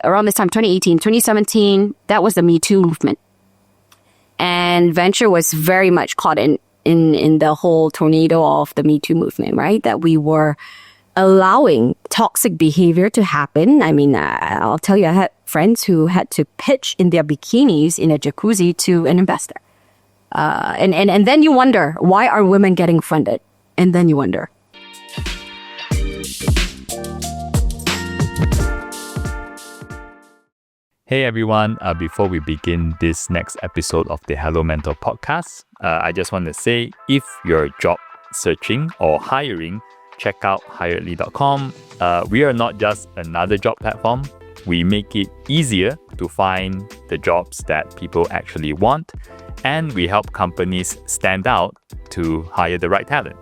around this time, 2018, 2017, that was the Me Too movement. And venture was very much caught in the whole tornado of the Me Too movement, right? That we were allowing toxic behavior to happen. I mean, I'll tell you, I had friends who had to pitch in their bikinis in a jacuzzi to an investor. And then you wonder, why are women getting funded? And then you wonder. Hey everyone, before we begin this next episode of the Hello Mentor podcast, I just want to say, if you're job searching or hiring, check out hiredly.com. We are not just another job platform. We make it easier to find the jobs that people actually want, and we help companies stand out to hire the right talent.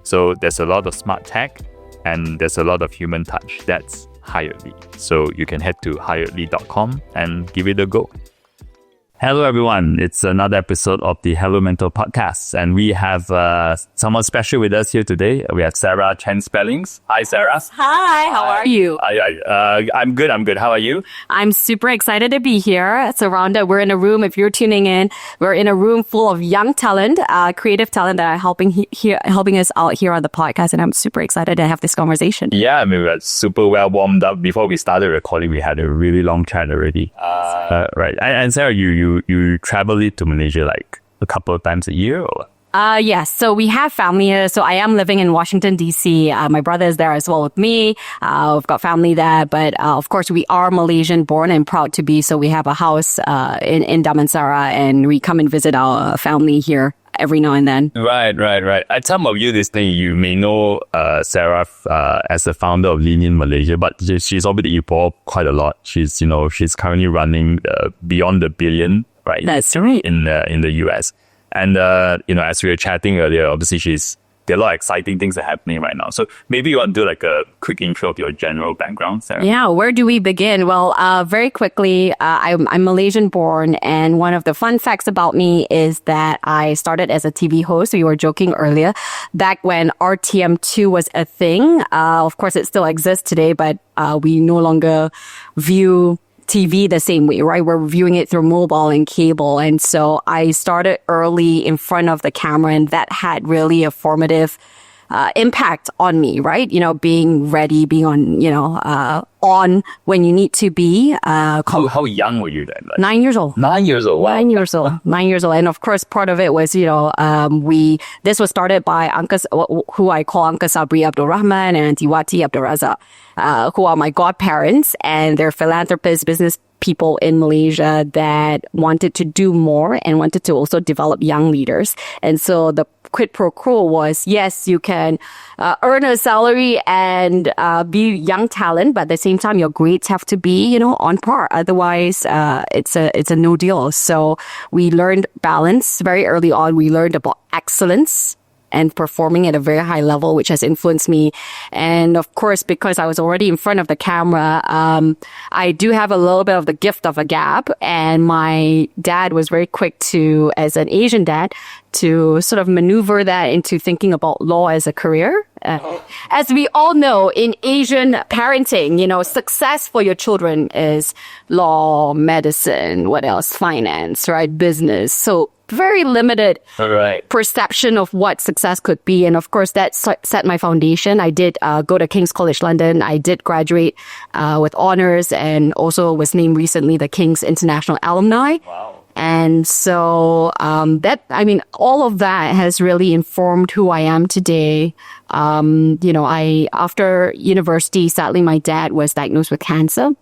So there's a lot of smart tech and there's a lot of human touch. That's Hiredly. So you can head to hiredly.com and give it a go. Hello everyone, it's another episode of the Hello Mentor podcast, and we have someone special with us here today. We have Sarah Chen-Spellings. Hi Sarah. Hi, how are you? I'm good. How are you? I'm super excited to be here. We're in a room, if you're tuning in, we're in a room full of young talent, creative talent that are helping us out here on the podcast, and I'm super excited to have this conversation. Yeah, I mean, we're super well warmed up. Before we started recording, we had a really long chat already. Right. And Sarah, you travel to Malaysia like a couple of times a year, or? Yes. So we have family here. So I am living in Washington, D.C. My brother is there as well with me. We've got family there. But of course, we are Malaysian-born and proud to be. So we have a house in Damansara, and we come and visit our family here every now and then. Right. Some of you listening, you may know Sarah as the founder of Lean In Malaysia, but she's already evolved quite a lot. She's currently running Beyond the Billion, right? That's right. In the US. And, as we were chatting earlier, obviously there are a lot of exciting things that are happening right now. So maybe you want to do like a quick intro of your general background, Sarah? Yeah, where do we begin? Well, very quickly, I'm Malaysian-born, and one of the fun facts about me is that I started as a TV host. We were joking earlier, back when RTM2 was a thing. Of course, it still exists today, but we no longer view TV the same way, right? We're viewing it through mobile and cable. And so I started early in front of the camera, and that had really a formative impact on me, right? Being ready, being on when you need to be. How young were you then? 9 years old. 9 years old. Wow. 9 years old. 9 years old. And of course, part of it was, this was started by who I call Uncle Sabri Abdul Rahman and Auntie Wati Abdul Razak, who are my godparents, and they're philanthropists, business people in Malaysia that wanted to do more and wanted to also develop young leaders. And so the quid pro quo was, yes, you can earn a salary and be young talent, but at the same time, your grades have to be, on par. Otherwise, it's a no deal. So we learned balance very early on. We learned about excellence and performing at a very high level, which has influenced me. And of course, because I was already in front of the camera, I do have a little bit of the gift of a gab. And my dad was very quick to, as an Asian dad, to sort of maneuver that into thinking about law as a career. As we all know, in Asian parenting, success for your children is law, medicine, what else? Finance, right? Business. So very limited perception of what success could be. And of course, that set my foundation. I did go to King's College London. I did graduate with honors, and also was named recently the King's International Alumni. Wow. And so all of that has really informed who I am today. After university, sadly, my dad was diagnosed with cancer.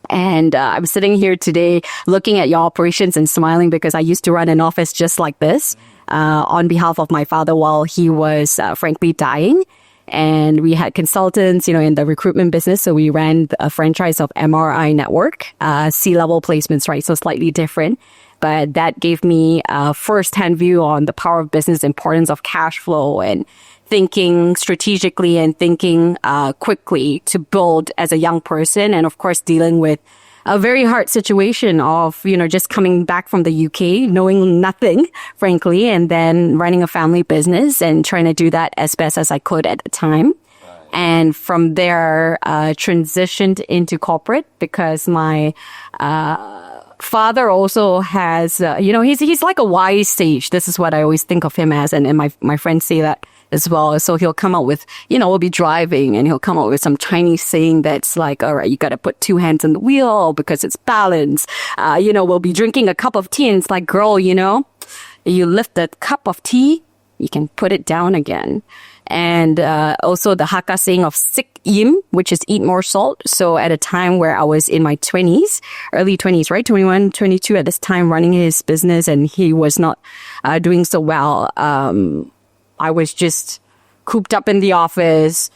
And I'm sitting here today looking at your operations and smiling because I used to run an office just like this on behalf of my father while he was frankly dying. And we had consultants, in the recruitment business. So we ran a franchise of MRI network, C-level placements, right? So slightly different. But that gave me a first-hand view on the power of business, importance of cash flow, and thinking strategically and thinking quickly to build as a young person. And of course, dealing with a very hard situation of, just coming back from the UK, knowing nothing, frankly, and then running a family business and trying to do that as best as I could at the time. And from there, transitioned into corporate because my father also has, he's like a wise sage. This is what I always think of him as. And my friends say that as well. So he'll come out with, we'll be driving and he'll come out with some Chinese saying that's like, all right, you got to put two hands on the wheel because it's balance. We'll be drinking a cup of tea and it's like, girl, you lift the cup of tea, you can put it down again. And also the Hakka saying of sik yim, which is eat more salt. So at a time where I was in my 20s, early 20s, right? 21, 22 at this time running his business and he was not doing so well. I was just cooped up in the office,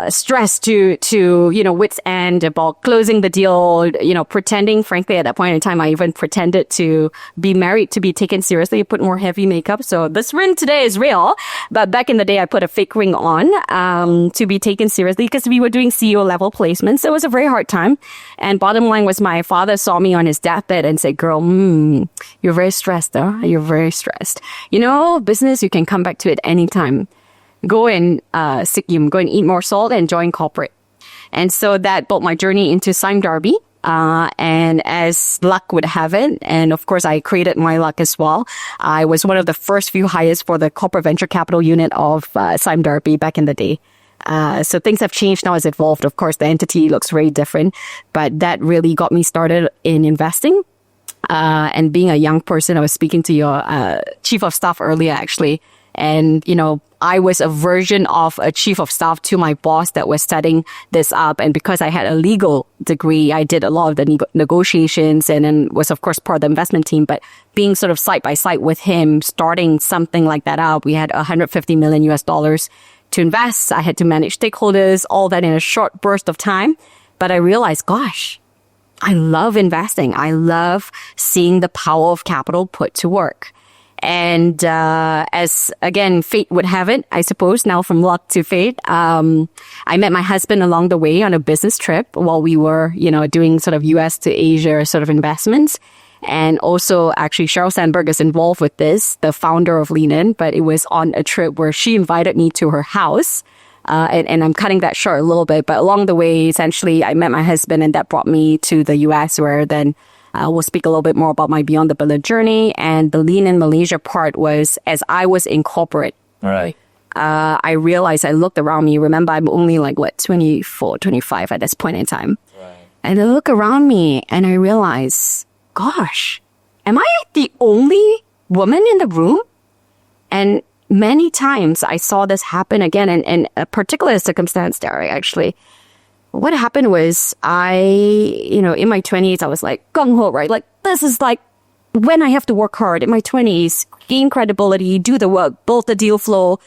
stressed to wit's end about closing the deal, pretending, frankly, at that point in time, I even pretended to be married to be taken seriously, put more heavy makeup. So this ring today is real. But back in the day, I put a fake ring on, to be taken seriously because we were doing CEO level placements. So it was a very hard time. And bottom line was my father saw me on his deathbed and said, girl, you're very stressed, huh? You're very stressed. Business, you can come back to it anytime. Go and go and eat more salt and join corporate. And so that built my journey into Sime Darby. And as luck would have it, and of course I created my luck as well, I was one of the first few hires for the corporate venture capital unit of Sime Darby back in the day. So things have changed now, it's evolved. Of course, the entity looks very different, but that really got me started in investing. And being a young person, I was speaking to your chief of staff earlier, actually. And, I was a version of a chief of staff to my boss that was setting this up. And because I had a legal degree, I did a lot of the negotiations and then was, of course, part of the investment team. But being sort of side by side with him, starting something like that up, we had $150 million to invest. I had to manage stakeholders, all that in a short burst of time. But I realized, gosh, I love investing. I love seeing the power of capital put to work. And as, again, fate would have it, I suppose, now from luck to fate, I met my husband along the way on a business trip while we were, doing sort of US to Asia sort of investments. And also, actually, Sheryl Sandberg is involved with this, the founder of Lean In, but it was on a trip where she invited me to her house. And I'm cutting that short a little bit, but along the way, essentially, I met my husband and that brought me to the US where then we'll speak a little bit more about my Beyond the Billion journey. And the Lean in Malaysia part was as I was in corporate. All right. I realized I looked around me. Remember, I'm only 24, 25 at this point in time. Right. And I look around me and I realize, gosh, am I the only woman in the room? And many times I saw this happen again. And a particular circumstance there, actually. What happened was in my 20s, I was like, gung-ho, right? Like, this is like when I have to work hard in my 20s, gain credibility, do the work, build the deal flow,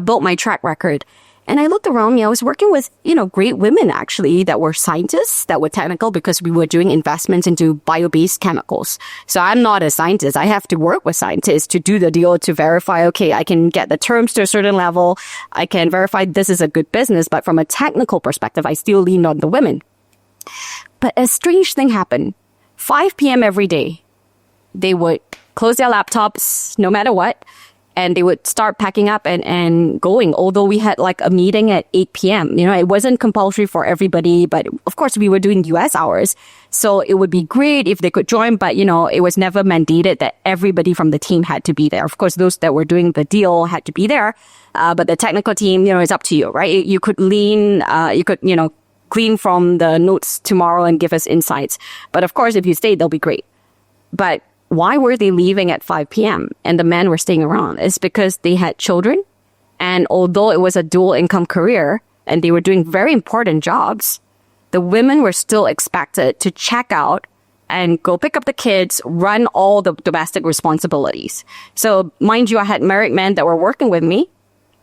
build my track record. And I looked around me, I was working with, great women actually that were scientists, that were technical because we were doing investments into bio-based chemicals. So I'm not a scientist. I have to work with scientists to do the deal to verify, okay, I can get the terms to a certain level. I can verify this is a good business. But from a technical perspective, I still lean on the women. But a strange thing happened. 5 p.m. every day, they would close their laptops no matter what. And they would start packing up and going, although we had a meeting at 8 p.m. It wasn't compulsory for everybody, but of course we were doing US hours. So it would be great if they could join, but it was never mandated that everybody from the team had to be there. Of course, those that were doing the deal had to be there. But the technical team, it's up to you, right? You could glean from the notes tomorrow and give us insights. But of course, if you stay, they'll be great. But why were they leaving at 5 p.m. and the men were staying around? It's because they had children. And although it was a dual income career and they were doing very important jobs, the women were still expected to check out and go pick up the kids, run all the domestic responsibilities. So mind you, I had married men that were working with me.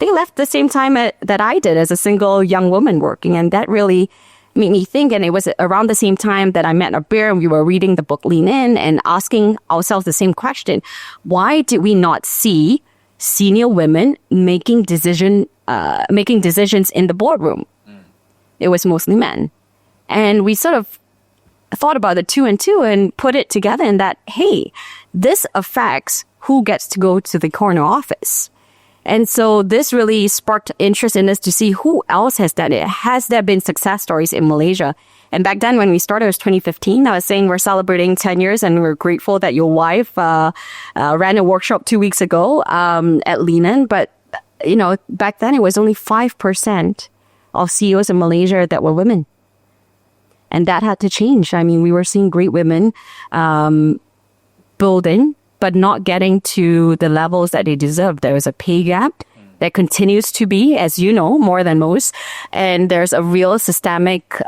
They left the same time that I did as a single young woman working. And that really made me think, and it was around the same time that I met Abir and we were reading the book Lean In and asking ourselves the same question. Why did we not see senior women making decisions in the boardroom? It was mostly men. And we sort of thought about the 2 and 2 and put it together in that, hey, this affects who gets to go to the corner office. And so this really sparked interest in us to see who else has done it. Has there been success stories in Malaysia? And back then when we started, it was 2015. I was saying we're celebrating 10 years and we're grateful that your wife ran a workshop 2 weeks ago at Linen. But, back then it was only 5% of CEOs in Malaysia that were women. And that had to change. I mean, we were seeing great women building, but not getting to the levels that they deserve. There was a pay gap that continues to be, as you know, more than most. And there's a real systemic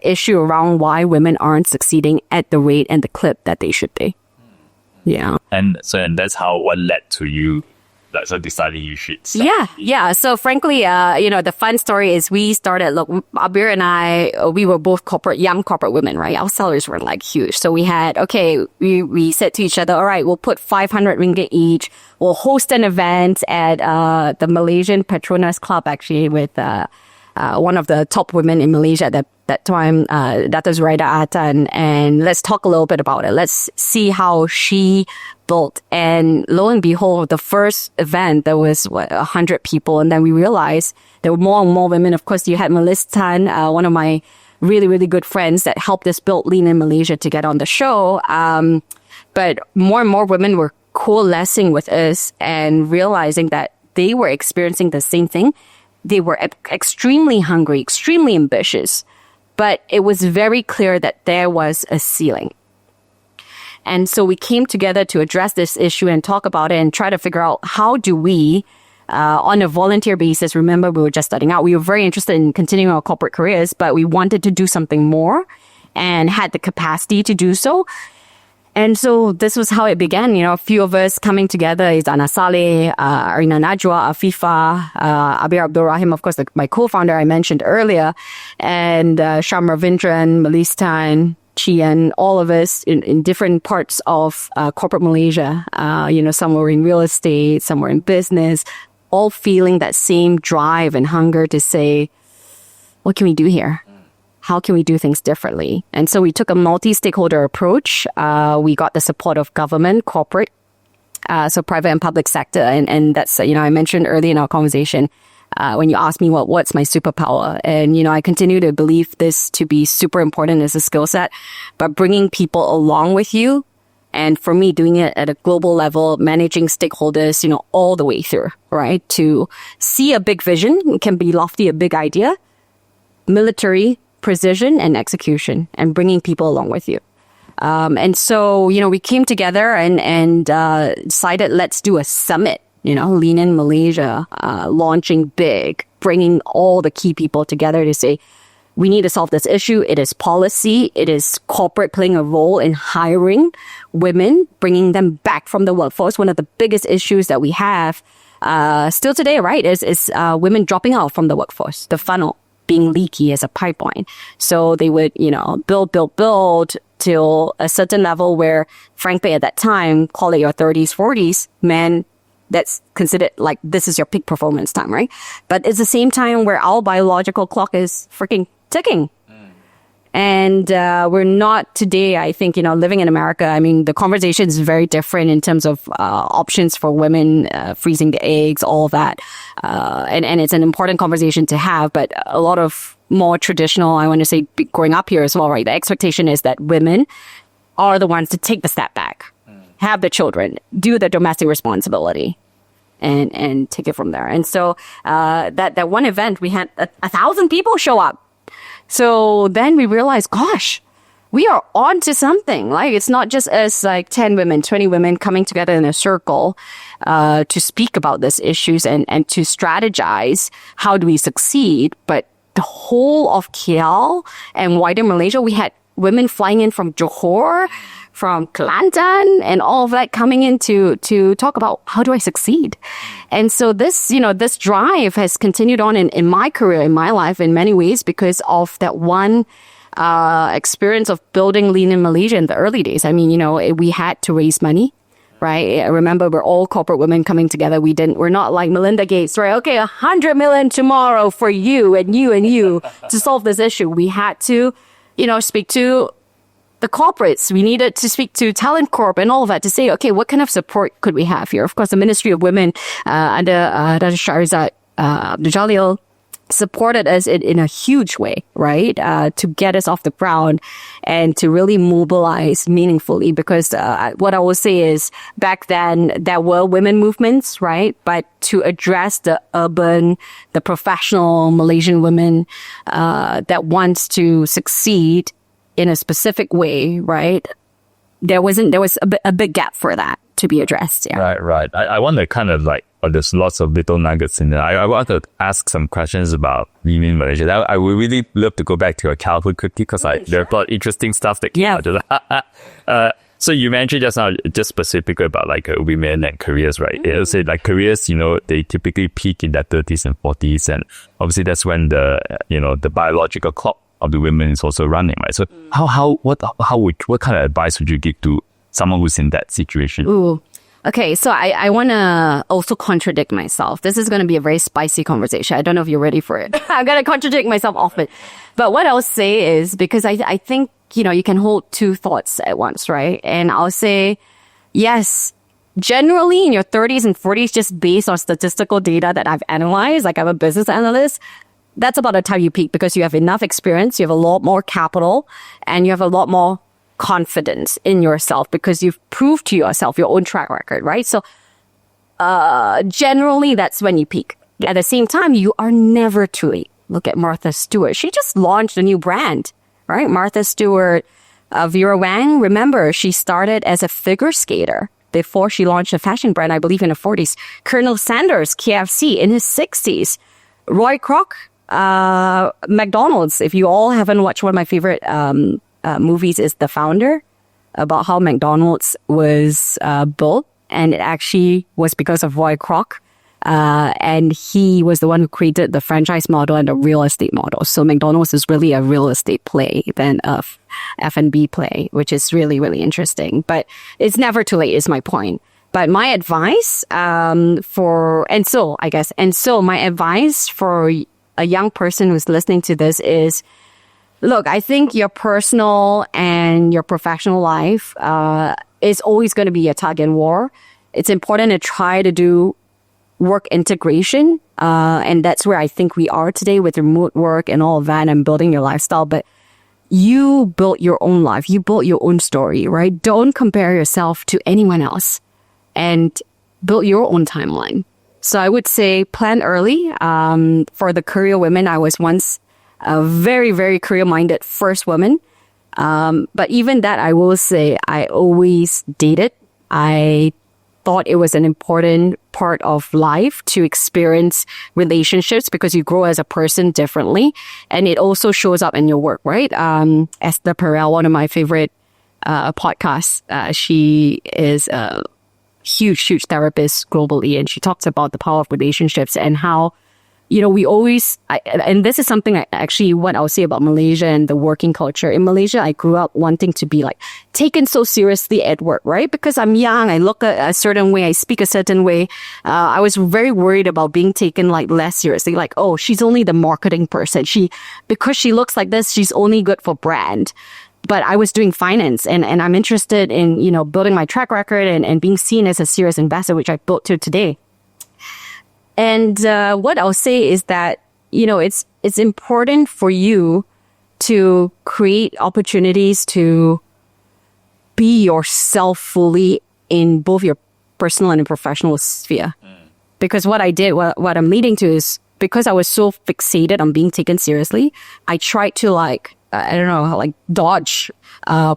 issue around why women aren't succeeding at the rate and the clip that they should be. Yeah. And that's what led to you deciding you should start. Yeah. So frankly, the fun story is we started, Abir and I, we were both young corporate women, right? Our salaries were huge. So we had, we said to each other, all right, we'll put 500 ringgit each. We'll host an event at the Malaysian Petronas Club, actually, with one of the top women in Malaysia at that time, Dato' Zuraida Atan, and let's talk a little bit about it. Let's see how she built. And lo and behold, the first event, there was 100 people, and then we realized there were more and more women. Of course, you had Melissa Tan, one of my really, really good friends that helped us build Lean in Malaysia to get on the show. But more and more women were coalescing with us and realizing that they were experiencing the same thing. They were extremely hungry, extremely ambitious, but it was very clear that there was a ceiling. And so we came together to address this issue and talk about it and try to figure out how do we, on a volunteer basis, remember we were just starting out, we were very interested in continuing our corporate careers, but we wanted to do something more and had the capacity to do so. And so this was how it began. A few of us coming together is Ana Saleh, Arina Najwa, Afifa, Abir Abdul Rahim, of course, my co-founder I mentioned earlier, and Sham Ravindran, Melistan, Chian, all of us in different parts of corporate Malaysia. Some were in real estate, some were in business, all feeling that same drive and hunger to say, what can we do here? How can we do things differently? And so we took a multi-stakeholder approach. We got the support of government, corporate, so private and public sector. And that's, I mentioned early in our conversation, when you asked me what's my superpower. And, I continue to believe this to be super important as a skill set, but bringing people along with you. And for me, doing it at a global level, managing stakeholders, all the way through, right? To see a big vision, it can be lofty, a big idea, military, precision and execution, and bringing people along with you. And so, we came together and decided let's do a summit, Lean in Malaysia, launching big, bringing all the key people together to say, we need to solve this issue. It is policy. It is corporate playing a role in hiring women, bringing them back from the workforce. One of the biggest issues that we have still today, right, is women dropping out from the workforce, the funnel being leaky as a pipeline. So they would, build till a certain level where, frankly, at that time, call it your 30s, 40s, men, that's considered this is your peak performance time, right? But it's the same time where our biological clock is freaking ticking. And we're not today, I think, living in America. I mean, the conversation is very different in terms of options for women, freezing the eggs, all of that. And it's an important conversation to have, but a lot of more traditional, I want to say, growing up here as well, right? The expectation is that women are the ones to take the step back, have the children, do the domestic responsibility, and take it from there. And so that one event, we had 1,000 people show up. So then we realized, gosh, we are on to something. It's not just us 10 women, 20 women coming together in a circle to speak about these issues and to strategize how do we succeed. But the whole of KL and wider Malaysia, we had women flying in from Johor, from Kelantan, and all of that coming in to talk about how do I succeed. And so this, this drive has continued on in my career, in my life, in many ways, because of that one experience of building Lean in Malaysia in the early days. I mean, we had to raise money, right? I remember we're all corporate women coming together. We're not like Melinda Gates, right? Okay, 100 million tomorrow for you and you and you to solve this issue. We had to, speak to the corporates. We needed to speak to Talent Corp and all of that to say, okay, what kind of support could we have here? Of course, the Ministry of Women under Dr. Shahrizad Abdul supported us in a huge way, right? To get us off the ground and to really mobilize meaningfully. Because what I will say is back then there were women movements, right? But to address the urban, the professional Malaysian women that wants to succeed in a specific way, right? There was a big gap for that to be addressed. Yeah. Right. I want to kind of like, there's lots of little nuggets in there. I want to ask some questions about women in Malaysia. I would really love to go back to your childhood quickly because there are a lot of interesting stuff that came out of that. So you mentioned just now, just specifically about like women and careers, right? It'll say like careers, they typically peak in their 30s and 40s. And obviously that's when the biological clock of the women is also running, right? So what kind of advice would you give to someone who's in that situation? Ooh. Okay, so I want to also contradict myself. This is going to be a very spicy conversation. I don't know if you're ready for it. I'm going to contradict myself often. But what I'll say is, because I think, you can hold two thoughts at once, right? And I'll say, yes, generally in your 30s and 40s, just based on statistical data that I've analyzed, like I'm a business analyst, that's about the time you peak because you have enough experience, you have a lot more capital, and you have a lot more confidence in yourself because you've proved to yourself your own track record, right? So generally that's when you peak. At the same time, you are never too late. Look at Martha Stewart. She just launched a new brand, right? Martha Stewart, Vera Wang, remember, she started as a figure skater before she launched a fashion brand, I believe in her 40s. Colonel Sanders, KFC, in his 60s. Roy Kroc, McDonald's. If you all haven't watched one of my favorite movies is The Founder, about how McDonald's was built, and it actually was because of Roy Kroc, and he was the one who created the franchise model and the real estate model. So McDonald's is really a real estate play than a F&B play, which is really, really interesting. But it's never too late is my point. But my advice my advice for a young person who's listening to this is, look, I think your personal and your professional life is always going to be a tug and war. It's important to try to do work integration. And that's where I think we are today with remote work and all of that and building your lifestyle. But you built your own life. You built your own story, right? Don't compare yourself to anyone else and build your own timeline. So I would say plan early. For the career women, I was once a very, very career-minded first woman. But even that, I will say, I always dated. I thought it was an important part of life to experience relationships because you grow as a person differently. And it also shows up in your work, right? Esther Perel, one of my favorite podcasts, she is a huge therapist globally. And she talks about the power of relationships and how we always, and this is something what I'll say about Malaysia and the working culture. In Malaysia, I grew up wanting to be like taken so seriously at work, right? Because I'm young, I look a certain way, I speak a certain way. I was very worried about being taken like less seriously. Like, oh, she's only the marketing person. Because she looks like this, she's only good for brand. But I was doing finance and I'm interested in, building my track record and being seen as a serious investor, which I built to today. And what I'll say is that, it's important for you to create opportunities to be yourself fully in both your personal and professional sphere. Because what I did, what I'm leading to is because I was so fixated on being taken seriously, I tried to dodge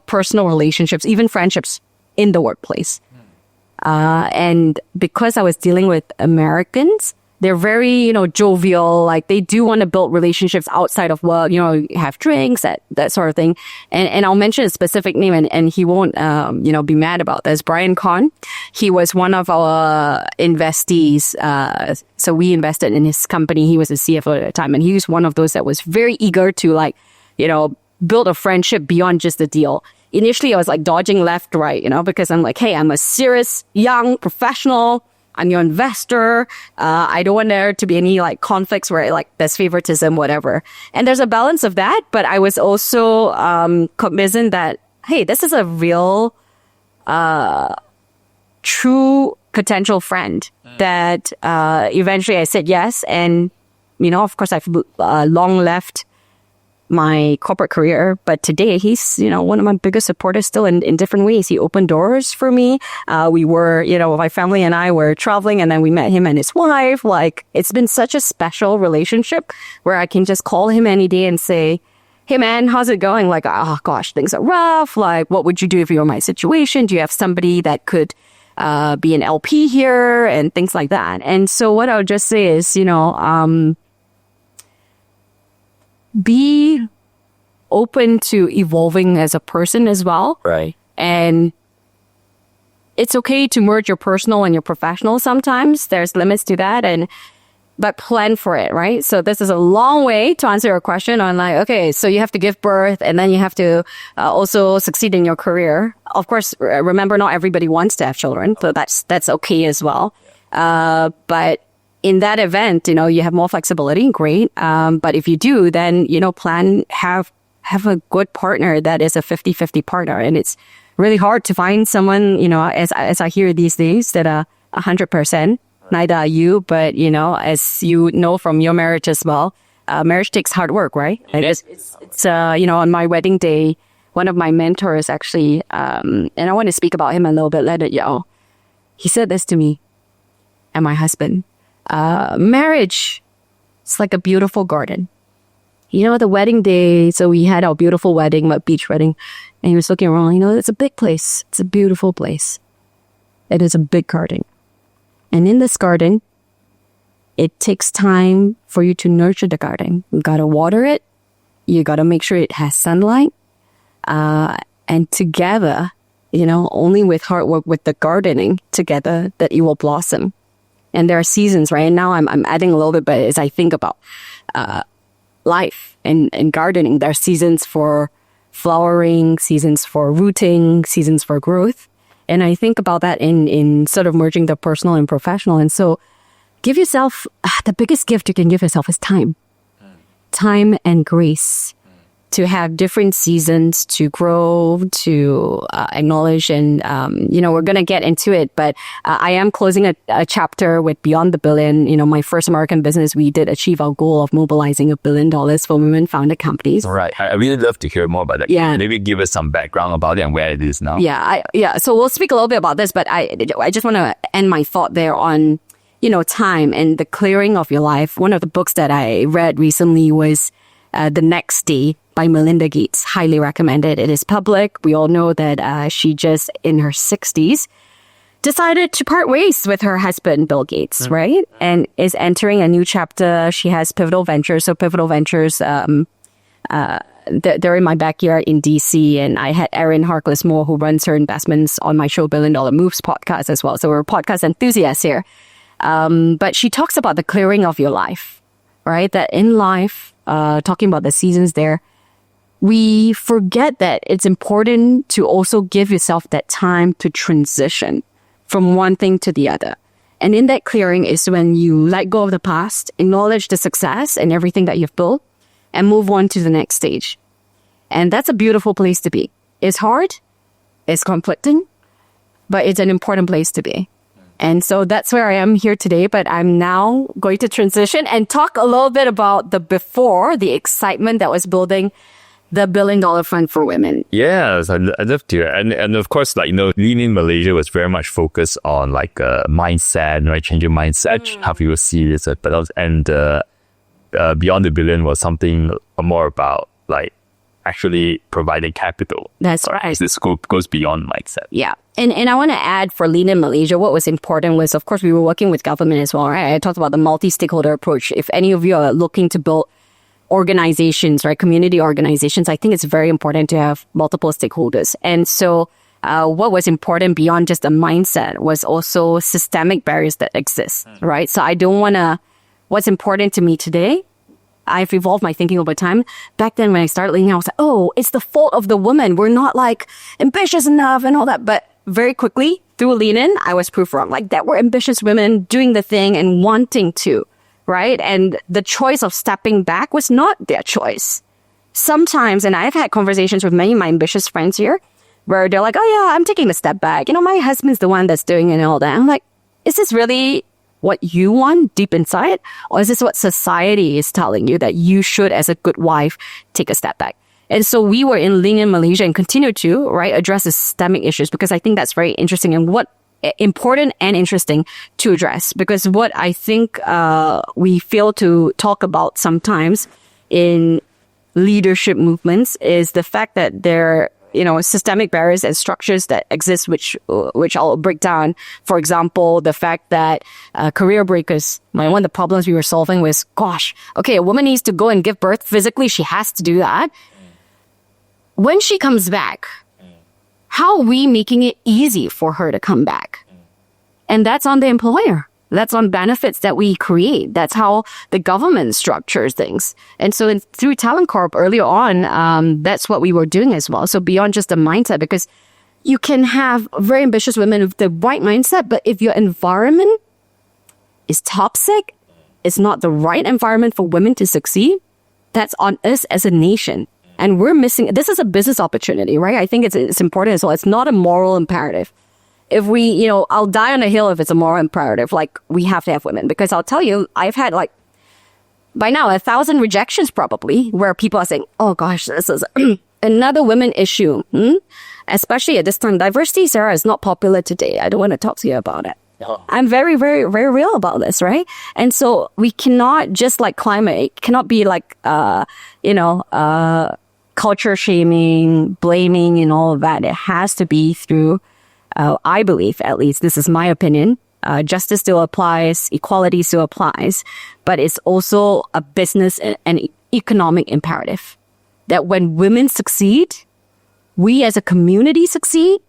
personal relationships, even friendships in the workplace. And because I was dealing with Americans, they're very, jovial. Like they do want to build relationships outside of work, have drinks, that sort of thing. And I'll mention a specific name and he won't, be mad about this. Brian Kahn, he was one of our investees. So we invested in his company. He was a CFO at the time. And he was one of those that was very eager to build a friendship beyond just the deal. Initially, I was like dodging left, right, because I'm like, hey, I'm a serious, young professional. I'm your investor. I don't want there to be any like conflicts where there's favoritism, whatever. And there's a balance of that. But I was also cognizant that, hey, this is a real, true potential friend that eventually I said yes. And, of course, I've long left my corporate career, but today he's, one of my biggest supporters still in different ways. He opened doors for me. We were, my family and I were traveling, and then we met him and his wife. Like, it's been such a special relationship where I can just call him any day and say, hey man, how's it going? Like, oh gosh, things are rough. Like, what would you do if you were in my situation? Do you have somebody that could be an LP here and things like that? And so what I would just say is, be open to evolving as a person as well. Right. And it's okay to merge your personal and your professional sometimes. There's limits to that, but plan for it, right? So this is a long way to answer your question on like, okay, so you have to give birth and then you have to also succeed in your career. Of course, remember, not everybody wants to have children, so that's okay as well. But in that event, you have more flexibility, great. But if you do, then, plan, have a good partner that is a 50-50 partner. And it's really hard to find someone, as I hear these days, that are 100%. Neither are you, but, as you know from your marriage as well, marriage takes hard work, right? It's on my wedding day, one of my mentors actually, and I want to speak about him a little bit later, he said this to me and my husband. Marriage, it's like a beautiful garden. The wedding day, so we had our beautiful wedding, my beach wedding, and he was looking around, it's a big place. It's a beautiful place. It is a big garden. And in this garden, it takes time for you to nurture the garden. You gotta water it. You gotta make sure it has sunlight. And together, only with hard work, with the gardening together, that it will blossom. And there are seasons, right? Now I'm adding a little bit, but as I think about life and gardening, there are seasons for flowering, seasons for rooting, seasons for growth. And I think about that in sort of merging the personal and professional. And so give yourself, the biggest gift you can give yourself is time. Time and grace to have different seasons to grow, to acknowledge. And, we're going to get into it, but I am closing a chapter with Beyond the Billion. My first American business, we did achieve our goal of mobilizing $1 billion for women-founded companies. All right. I really love to hear more about that. Yeah. Maybe give us some background about it and where it is now. Yeah. So we'll speak a little bit about this, but I just want to end my thought there on, time and the clearing of your life. One of the books that I read recently was The Next Day by Melinda Gates. Highly recommended. It is public. We all know that she just in her 60s decided to part ways with her husband, Bill Gates, right? And is entering a new chapter. She has Pivotal Ventures. So Pivotal Ventures, they're in my backyard in DC. And I had Erin Harkless-Moore, who runs her investments, on my show, $1 Billion Moves podcast as well. So we're podcast enthusiasts here. But she talks about the clearing of your life, right? That in life, talking about the seasons there, we forget that it's important to also give yourself that time to transition from one thing to the other. And in that clearing is when you let go of the past, acknowledge the success and everything that you've built, and move on to the next stage. And that's a beautiful place to be. It's hard, it's conflicting, but it's an important place to be. And so that's where I am here today, but I'm now going to transition and talk a little bit about the before, the excitement that was building the $1 billion fund for women. Yes, I'd love to. And of course, Lean In Malaysia was very much focused on mindset, right? Changing mindset, how people see this. And Beyond the Billion was something more about actually providing capital. That's right. This goes beyond mindset. Yeah. And I want to add for Lean In Malaysia, what was important was, of course, we were working with government as well, right? I talked about the multi-stakeholder approach. If any of you are looking to build organizations, right, community organizations, I think it's very important to have multiple stakeholders. And so what was important beyond just the mindset was also systemic barriers that exist, right? So I don't want to, what's important to me today, I've evolved my thinking over time. Back then when I started leading, I was like, oh, it's the fault of the woman. We're not ambitious enough and all that. But very quickly through Lean In, I was proof wrong. That we're ambitious women doing the thing and wanting to, right? And the choice of stepping back was not their choice. Sometimes, and I've had conversations with many of my ambitious friends here, where they're like, oh yeah, I'm taking a step back. My husband's the one that's doing it and all that. I'm like, is this really what you want deep inside? Or is this what society is telling you that you should, as a good wife, take a step back? And so we were in Lean in Malaysia and continue to, right, address the systemic issues, because I think that's very interesting and important and interesting to address. Because what I think we fail to talk about sometimes in leadership movements is the fact that there systemic barriers and structures that exist, which I'll break down. For example, the fact that career breakers, one of the problems we were solving was, gosh, okay, a woman needs to go and give birth physically. She has to do that. When she comes back, how are we making it easy for her to come back? And that's on the employer. That's on benefits that we create. That's how the government structures things. And so through Talent Corp earlier on, that's what we were doing as well. So beyond just the mindset, because you can have very ambitious women with the right mindset, but if your environment is toxic, it's not the right environment for women to succeed, that's on us as a nation. And we're missing, this is a business opportunity, right? I think it's important as well. It's not a moral imperative. If we, I'll die on a hill if it's a moral imperative, like we have to have women. Because I'll tell you, I've had by now 1,000 rejections probably, where people are saying, oh gosh, this is another women issue. Especially at this time, diversity, Sarah, is not popular today. I don't want to talk to you about it. No. I'm very, very, very real about this, right? And so we cannot just like climate, it cannot be like, culture shaming, blaming and all of that. It has to be through I believe, at least, this is my opinion, justice still applies, equality still applies, but it's also a business and economic imperative that when women succeed, we as a community succeed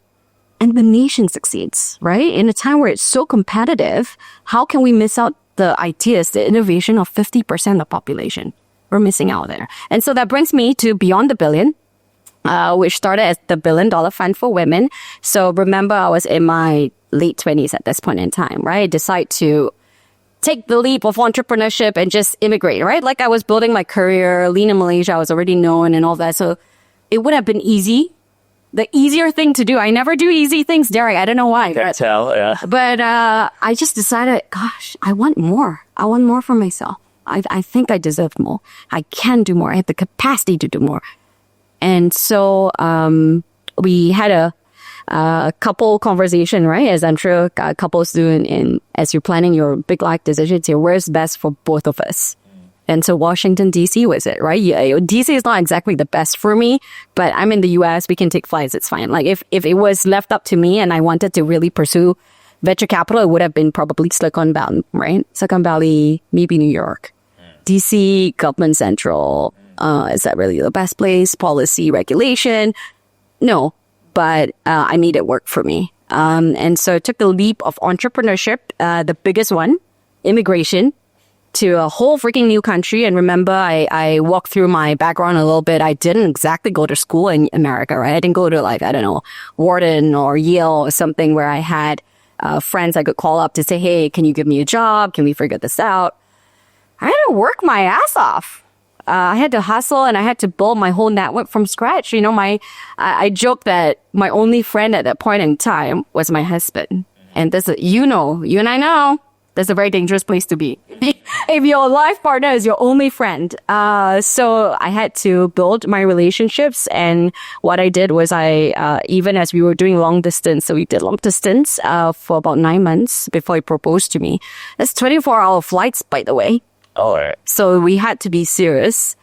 and the nation succeeds, right? In a time where it's so competitive, how can we miss out the ideas, the innovation of 50% of the population? We're missing out there. And so that brings me to Beyond the Billion, which started as the $1 billion fund for women. So remember, I was in my late 20s at this point in time, right? Decide to take the leap of entrepreneurship and just immigrate, right? Like I was building my career, Lean in Malaysia, I was already known and all that. So it would have been easy. The easier thing to do. I never do easy things, Derek. I don't know why. Can't tell, yeah. But I just decided, gosh, I want more. I want more for myself. I think I deserve more. I can do more. I have the capacity to do more. And so we had a couple conversation, right? As I'm sure couples do as you're planning your big life decisions here, where's best for both of us? And so Washington, D.C. was it, right? D.C. is not exactly the best for me, but I'm in the U.S. We can take flights. It's fine. Like if it was left up to me and I wanted to really pursue venture capital, it would have been probably Silicon Valley, right? Silicon Valley, maybe New York. D.C., government central. Is that really the best place? Policy, regulation? No, but I made it work for me. And so I took the leap of entrepreneurship, the biggest one, immigration, to a whole freaking new country. And remember, I walked through my background a little bit. I didn't exactly go to school in America, right? I didn't go to Wharton or Yale or something where I had friends I could call up to say, hey, can you give me a job? Can we figure this out? I had to work my ass off. I had to hustle and I had to build my whole network from scratch. I joke that my only friend at that point in time was my husband. And you and I know, that's a very dangerous place to be. If your life partner is your only friend. So I had to build my relationships. And what I did was even as we were doing long distance, so we did long distance for about 9 months before he proposed to me. That's 24-hour flights, by the way. All right. So we had to be serious.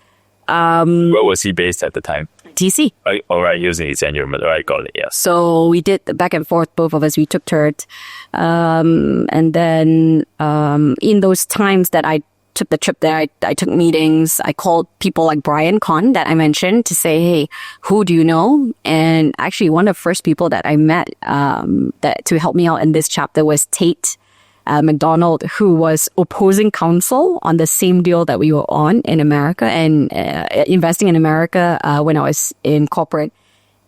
Where was he based at the time? DC. All right, using his and your mother. I got it, yes. So we did the back and forth, both of us. We took turns. And then in those times that I took the trip there, I took meetings. I called people like Brian Kahn that I mentioned to say, hey, who do you know? And actually, one of the first people that I met that to help me out in this chapter was Tate McDonald, who was opposing counsel on the same deal that we were on in America and investing in America when I was in corporate.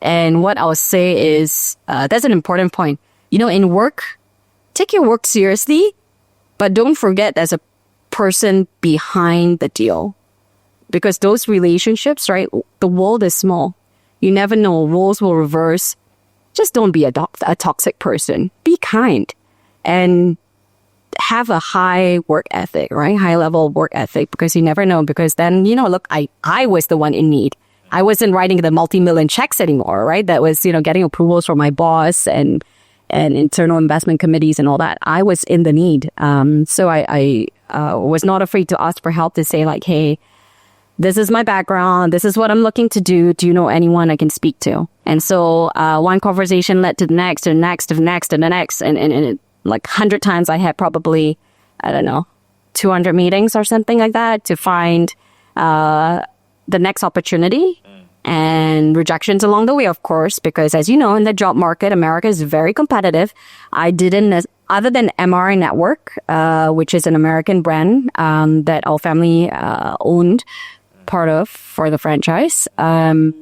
And what I'll say is, that's an important point. In work, take your work seriously, but don't forget there's a person behind the deal. Because those relationships, right, the world is small. You never know. Roles will reverse. just don't be a toxic person. Be kind and have a high work ethic, right? High level work ethic, because you never know. Because then, look, I was the one in need. I wasn't writing the multi-million checks anymore, right? That was, getting approvals from my boss and internal investment committees and all that. I was in the need. So I was not afraid to ask for help, to say like, hey, this is my background. This is what I'm looking to do. Do you know anyone I can speak to? And so one conversation led to the next and next and next and the next. And like 100 times I had probably, 200 meetings or something like that to find the next opportunity. And rejections along the way, of course, because as you know, in the job market, America is very competitive. I didn't, other than MRI Network, which is an American brand that our family owned part of for the franchise, I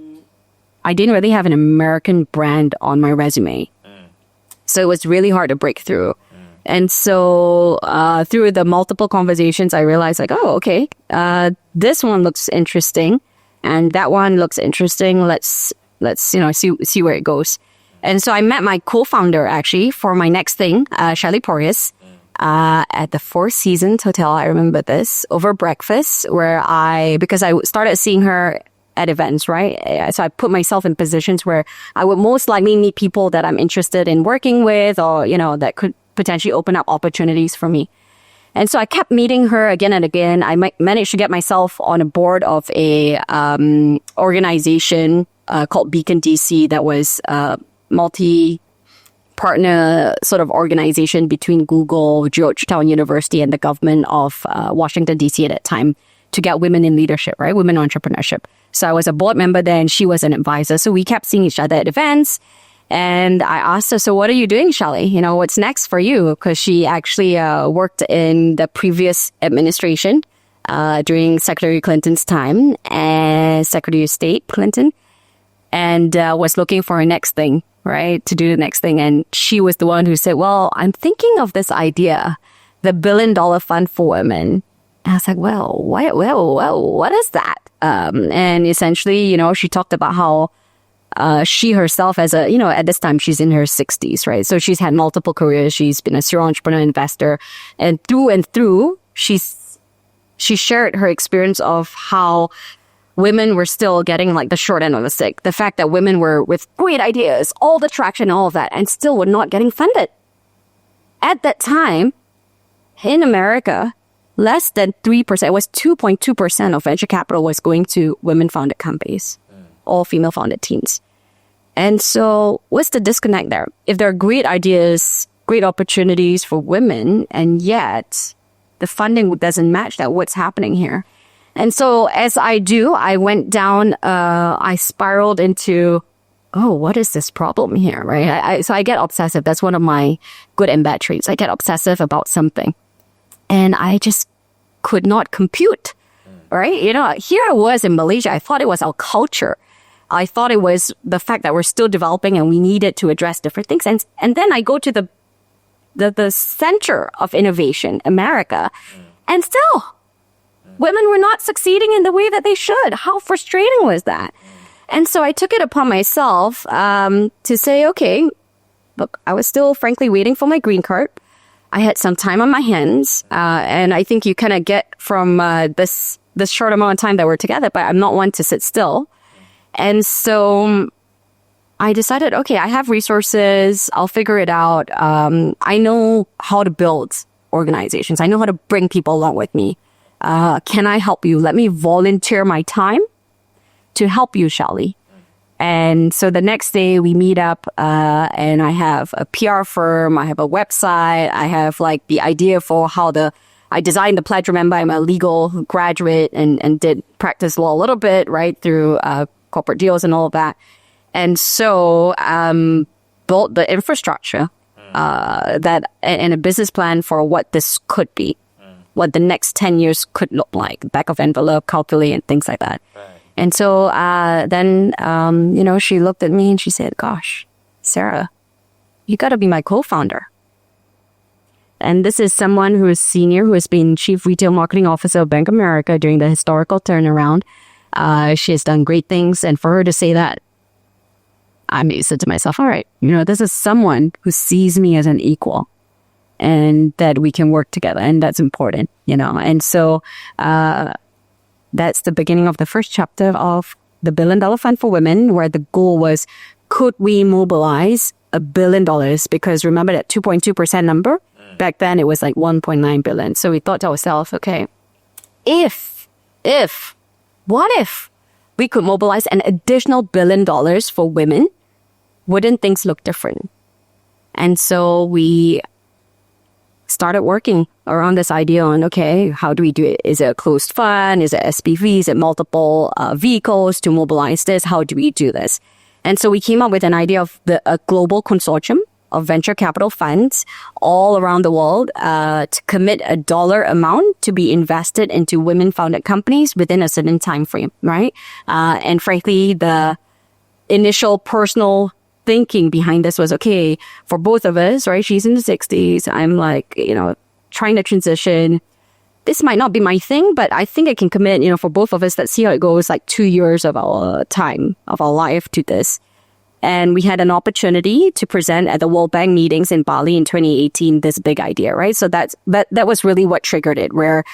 didn't really have an American brand on my resume. So it was really hard to break through. And so through the multiple conversations, I realized like, oh, okay, this one looks interesting. And that one looks interesting. Let's see where it goes. And so I met my co-founder actually for my next thing, Shelley Porteous, at the Four Seasons Hotel. I remember this over breakfast because I started seeing her at events, right? So I put myself in positions where I would most likely meet people that I'm interested in working with, or, that could potentially open up opportunities for me. And so I kept meeting her again and again. I managed to get myself on a board of a organization called Beacon DC that was a multi-partner sort of organization between Google, Georgetown University, and the government of Washington, DC at that time to get women in leadership, right? Women entrepreneurship. So I was a board member there and she was an advisor. So we kept seeing each other at events. And I asked her, so what are you doing, Shelley? What's next for you? Because she actually worked in the previous administration during Secretary Clinton's time, and Secretary of State Clinton, and was looking for her next thing, right? To do the next thing. And she was the one who said, well, I'm thinking of this idea, the $1 billion fund for women. And I was like, well, what is that? And essentially, she talked about how she herself at this time, she's in her 60s, right? So she's had multiple careers. She's been a serial entrepreneur, investor, and through, she shared her experience of how women were still getting like the short end of the stick. The fact that women were with great ideas, all the traction, all of that, and still were not getting funded. At that time, in America, less than 3%, it was 2.2% of venture capital was going to women-founded companies. All female-founded teams. And so what's the disconnect there? If there are great ideas, great opportunities for women, and yet the funding doesn't match that, what's happening here? And so as I went down, I spiraled into, what is this problem here, right? So I get obsessive. That's one of my good and bad traits. I get obsessive about something. And I just could not compute, right? Here I was in Malaysia. I thought it was our culture. I thought it was the fact that we're still developing and we needed to address different things. And then I go to the center of innovation, America, and still women were not succeeding in the way that they should. How frustrating was that? And so I took it upon myself to say, okay, look, I was still frankly waiting for my green card. I had some time on my hands, and I think you kind of get from this short amount of time that we're together, but I'm not one to sit still. And so I decided, okay, I have resources. I'll figure it out. I know how to build organizations. I know how to bring people along with me. Can I help you? Let me volunteer my time to help you, Shelley. And so the next day we meet up, and I have a PR firm. I have a website. I have like the idea for how I designed the pledge. Remember, I'm a legal graduate and did practice law a little bit, right, through corporate deals and all of that. And so built the infrastructure that and a business plan for what this could be, what the next 10 years could look like, back of envelope, calculate, and things like that. Right. And so then, she looked at me and she said, gosh, Sarah, you got to be my co-founder. And this is someone who is senior, who has been Chief Retail Marketing Officer of Bank of America during the historical turnaround. She has done great things. And for her to say that, I said to myself, all right, this is someone who sees me as an equal and that we can work together. And that's important, And so that's the beginning of the first chapter of the $1 billion fund for women, where the goal was, could we mobilize $1 billion? Because remember that 2.2% number? Back then it was like 1.9 billion. So we thought to ourselves, okay, what if we could mobilize an additional $1 billion for women? Wouldn't things look different? And so we started working around this idea on, okay, how do we do it? Is it a closed fund? Is it SPV? Is it multiple vehicles to mobilize this? How do we do this? And so we came up with an idea of a global consortium of venture capital funds all around the world to commit a dollar amount to be invested into women-founded companies within a certain time frame, right? And frankly, the initial personal thinking behind this was, okay, for both of us, right? She's in the 60s. I'm like, trying to transition. This might not be my thing, but I think I can commit, for both of us. Let's see how it goes, like 2 years of our time, of our life to this. And we had an opportunity to present at the World Bank meetings in Bali in 2018, this big idea, right? So that was really what triggered it, where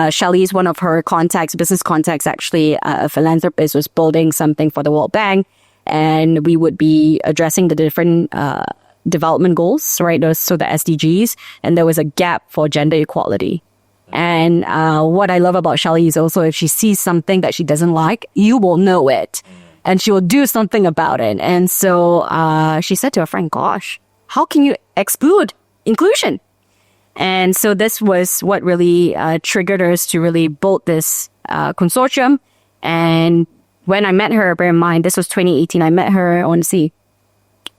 Shelley's one of her business contacts, actually a philanthropist, was building something for the World Bank. And we would be addressing the different development goals, right? So the SDGs. And there was a gap for gender equality. And what I love about Shelley is also, if she sees something that she doesn't like, you will know it. And she will do something about it. And so she said to her friend, gosh, how can you exclude inclusion? And so this was what really triggered us to really build this consortium. And when I met her, bear in mind, this was 2018. I met her, I want to see,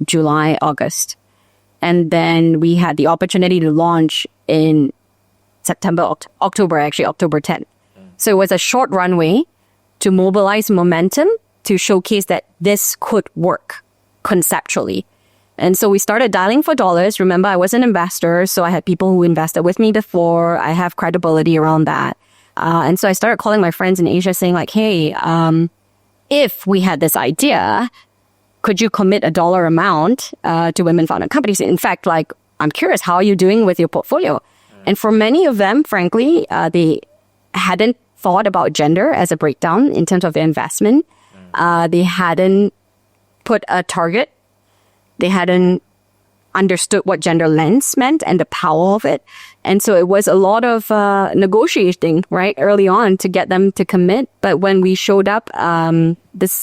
July, August. And then we had the opportunity to launch in October 10th. So it was a short runway to mobilize momentum to showcase that this could work conceptually. And so we started dialing for dollars. Remember, I was an investor, so I had people who invested with me before. I have credibility around that. And so I started calling my friends in Asia saying like, hey, if we had this idea, could you commit a dollar amount to women-founded companies? In fact, like, I'm curious, how are you doing with your portfolio? And for many of them, frankly, they hadn't thought about gender as a breakdown in terms of their investment. They hadn't put a target. They hadn't understood what gender lens meant and the power of it. And so it was a lot of negotiating, right, early on to get them to commit. But when we showed up, the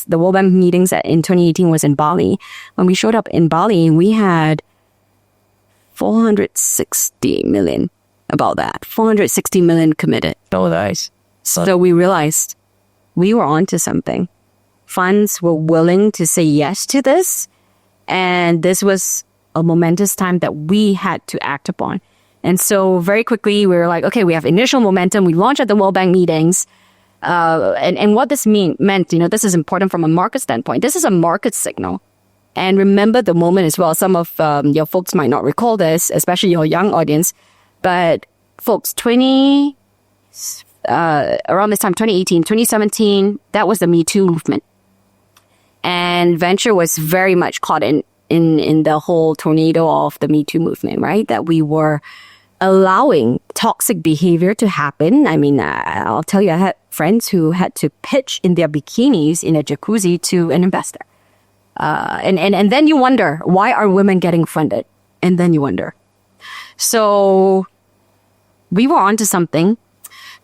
World Bank meetings in 2018 was in Bali. When we showed up in Bali, we had 460 million, about that. 460 million committed. Dollars. So we realized we were onto something. Funds were willing to say yes to this. And this was a momentous time that we had to act upon. And so very quickly, we were like, okay, we have initial momentum. We launched at the World Bank meetings. And what this meant, this is important from a market standpoint. This is a market signal. And remember the moment as well. Some of your folks might not recall this, especially your young audience. But folks, around this time, 2018, 2017, that was the Me Too movement. And venture was very much caught in the whole tornado of the Me Too movement, right? That we were allowing toxic behavior to happen. I mean, I'll tell you, I had friends who had to pitch in their bikinis in a jacuzzi to an investor. And then you wonder, why are women getting funded? And then you wonder. So we were onto something.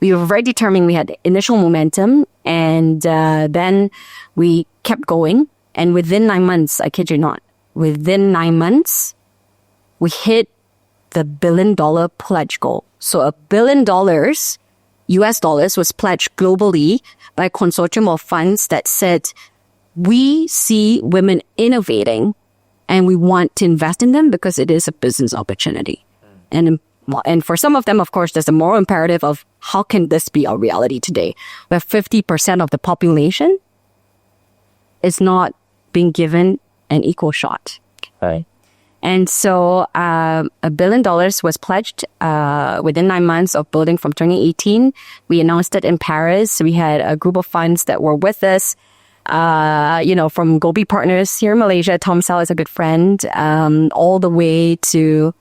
We were very determined. We had initial momentum, and then we kept going. And within 9 months, I kid you not, within 9 months, we hit the $1 billion pledge goal. So $1 billion US dollars was pledged globally by a consortium of funds that said, we see women innovating and we want to invest in them because it is a business opportunity. And for some of them, of course, there's a moral imperative of how can this be our reality today, where 50% of the population is not being given an equal shot. Okay. And so $1 billion was pledged within 9 months of building from 2018. We announced it in Paris. We had a group of funds that were with us. from Gobi Partners here in Malaysia. Tom Sell is a good friend, all the way to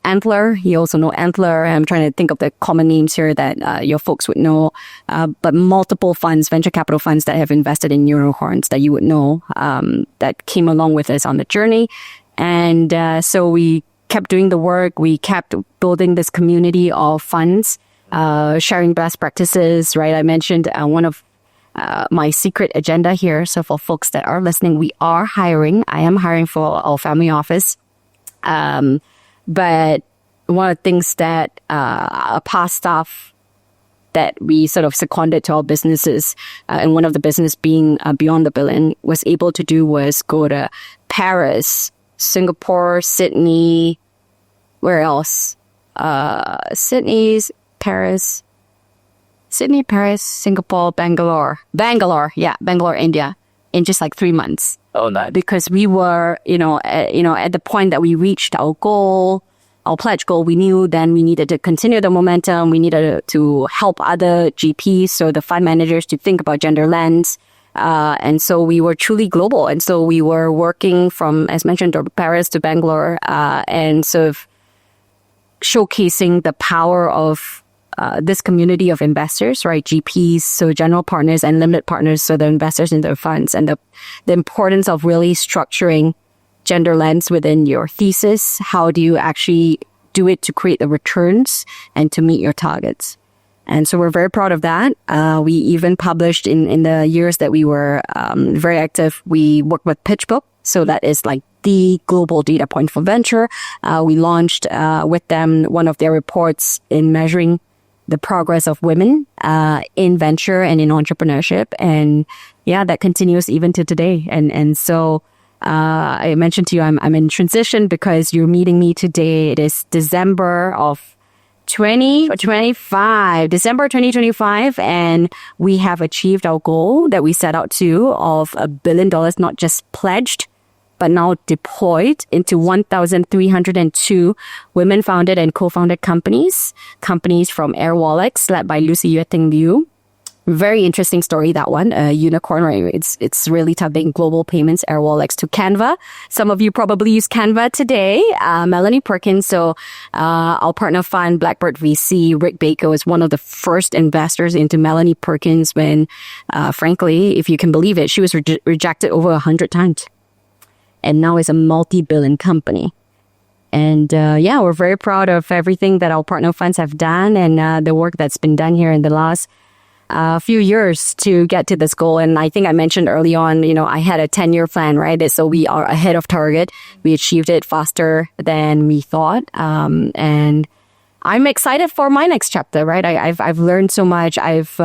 Antler. You also know Antler. I'm trying to think of the common names here that your folks would know. But multiple funds, venture capital funds that have invested in unicorns that you would know, that came along with us on the journey. And so we kept doing the work. We kept building this community of funds, sharing best practices, right? I mentioned one of my secret agenda here. So for folks that are listening, we are hiring. I am hiring for our family office. But one of the things that our past staff that we sort of seconded to our businesses, and one of the business being Beyond the Billion, was able to do was go to Paris, Singapore, Sydney, where else? Sydney, Paris, Singapore, Bangalore, India, in just like 3 months. Oh, nice. Because we were, at the point that we reached our goal, our pledge goal, we knew then we needed to continue the momentum. We needed to help other GPs, so the fund managers, to think about gender lens. And so we were truly global. And so we were working from, as mentioned, Paris to Bangalore, and sort of showcasing the power of this community of investors, right? GPs, so general partners, and limited partners, so the investors in their funds, and the importance of really structuring gender lens within your thesis. How do you actually do it to create the returns and to meet your targets? And so we're very proud of that. We even published in the years that we were very active, we worked with PitchBook. So that is like the global data point for venture. We launched with them one of their reports in measuring the progress of women in venture and in entrepreneurship. And yeah, that continues even to today. And so I mentioned to you, I'm in transition because you're meeting me today. It is December of 2025, and we have achieved our goal that we set out to of $1 billion, not just pledged, but now deployed into 1,302 women-founded and co-founded companies from Airwallex, led by Lucy Yueting Liu. Very interesting story, that one. A unicorn, right? It's really tapping global payments, Airwallex, to Canva. Some of you probably use Canva today. Melanie Perkins, so our partner fund, Blackbird VC, Rick Baker, was one of the first investors into Melanie Perkins when, frankly, if you can believe it, she was rejected over 100 times. And now is a multi-billion company. And we're very proud of everything that our partner funds have done and the work that's been done here in the last few years to get to this goal. And I think I mentioned early on, I had a 10-year plan, right? So we are ahead of target. We achieved it faster than we thought. And I'm excited for my next chapter, right? I've learned so much. I've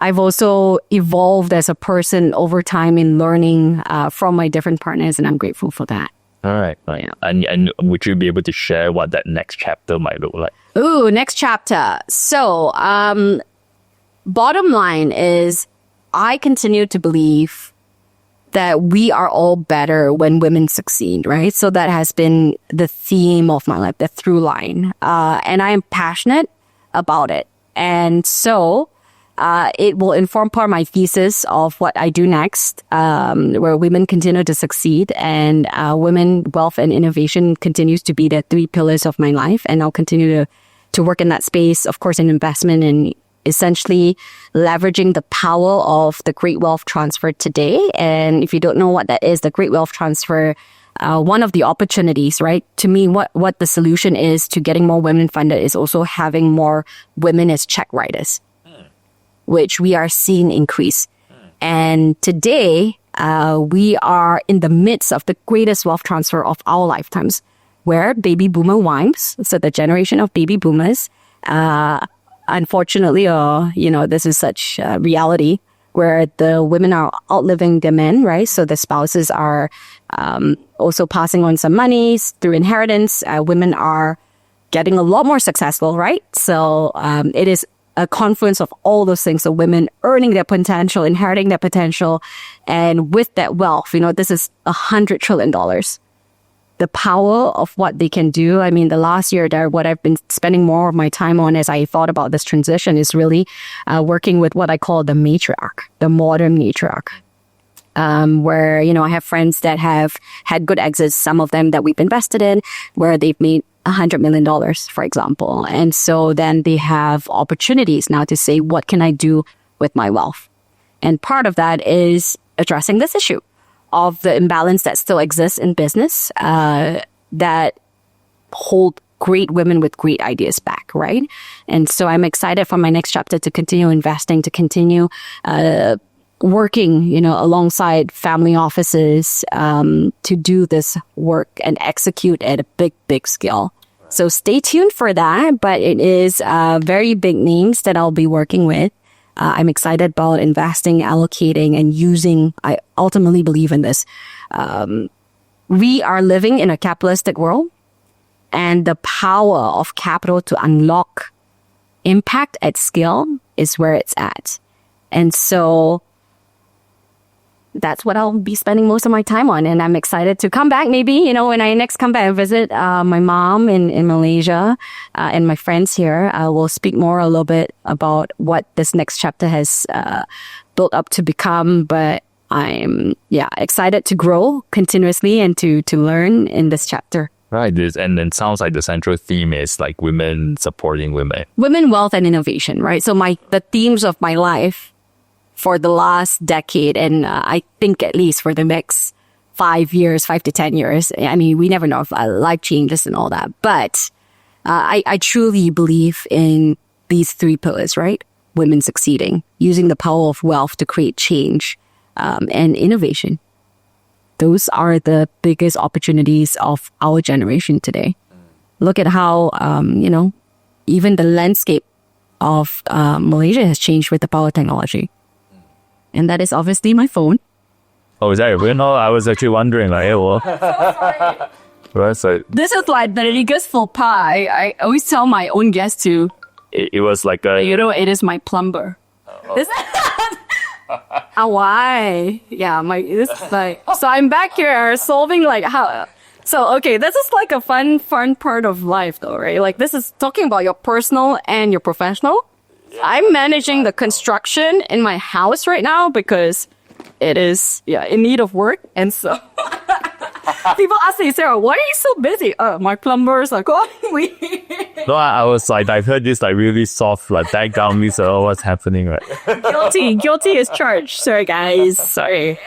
also evolved as a person over time in learning from my different partners, and I'm grateful for that. All right. Yeah. And would you be able to share what that next chapter might look like? Ooh, next chapter. So, bottom line is I continue to believe that we are all better when women succeed, right? So that has been the theme of my life, the through line. And I am passionate about it. And so it will inform part of my thesis of what I do next, where women continue to succeed, and women, wealth, and innovation continues to be the 3 pillars of my life. And I'll continue to work in that space, of course, in investment and essentially leveraging the power of the Great Wealth Transfer today. And if you don't know what that is, the Great Wealth Transfer, one of the opportunities, right? To me, what the solution is to getting more women funded is also having more women as check writers, which we are seeing increase. And today, we are in the midst of the greatest wealth transfer of our lifetimes, where baby boomer wives, so the generation of baby boomers, unfortunately, this is such a reality where the women are outliving the men, right? So the spouses are also passing on some monies through inheritance. Women are getting a lot more successful, right? So it is a confluence of all those things. So women earning their potential, inheriting their potential. And with that wealth, this is $100 trillion. the power of what they can do. I mean, the last year there, what I've been spending more of my time on as I thought about this transition is really working with what I call the matriarch, the modern matriarch. Where, I have friends that have had good exits, some of them that we've invested in, where they've made $100 million, for example. And so then they have opportunities now to say, what can I do with my wealth? And part of that is addressing this issue of the imbalance that still exists in business, that hold great women with great ideas back, right? And so I'm excited for my next chapter to continue investing, to continue working, alongside family offices to do this work and execute at a big, big scale. So stay tuned for that, but it is very big names that I'll be working with. I'm excited about investing, allocating, and using. I ultimately believe in this. We are living in a capitalistic world, and the power of capital to unlock impact at scale is where it's at. And so that's what I'll be spending most of my time on. And I'm excited to come back maybe, when I next come back and visit my mom in Malaysia and my friends here. We'll speak more a little bit about what this next chapter has built up to become. But I'm excited to grow continuously and to learn in this chapter. Right. And then sounds like the central theme is like women supporting women. Women, wealth, and innovation, right? So the themes of my life for the last decade, and I think at least for the next 5 to 10 years. I mean, we never know if life changes and all that. But I truly believe in these 3 pillars, right? Women succeeding, using the power of wealth to create change, and innovation. Those are the biggest opportunities of our generation today. Look at how, even the landscape of Malaysia has changed with the power technology. And that is obviously my phone. Oh, is that your phone? No, I was actually wondering, like, hey, well. Right, so this is like the biggest faux pas. I always tell my own guests to. It was like a. It is my plumber. Why? Yeah, this is like. So I'm back here solving like how. So, okay, this is like a fun part of life though, right? Like this is talking about your personal and your professional. I'm managing the construction in my house right now because it is, in need of work. And so people ask me, Sarah, why are you so busy? My plumbers are calling me. No, I was like, I've heard this like really soft, like background music. Oh, what's happening, right? Guilty is charged. Sorry, guys. Sorry.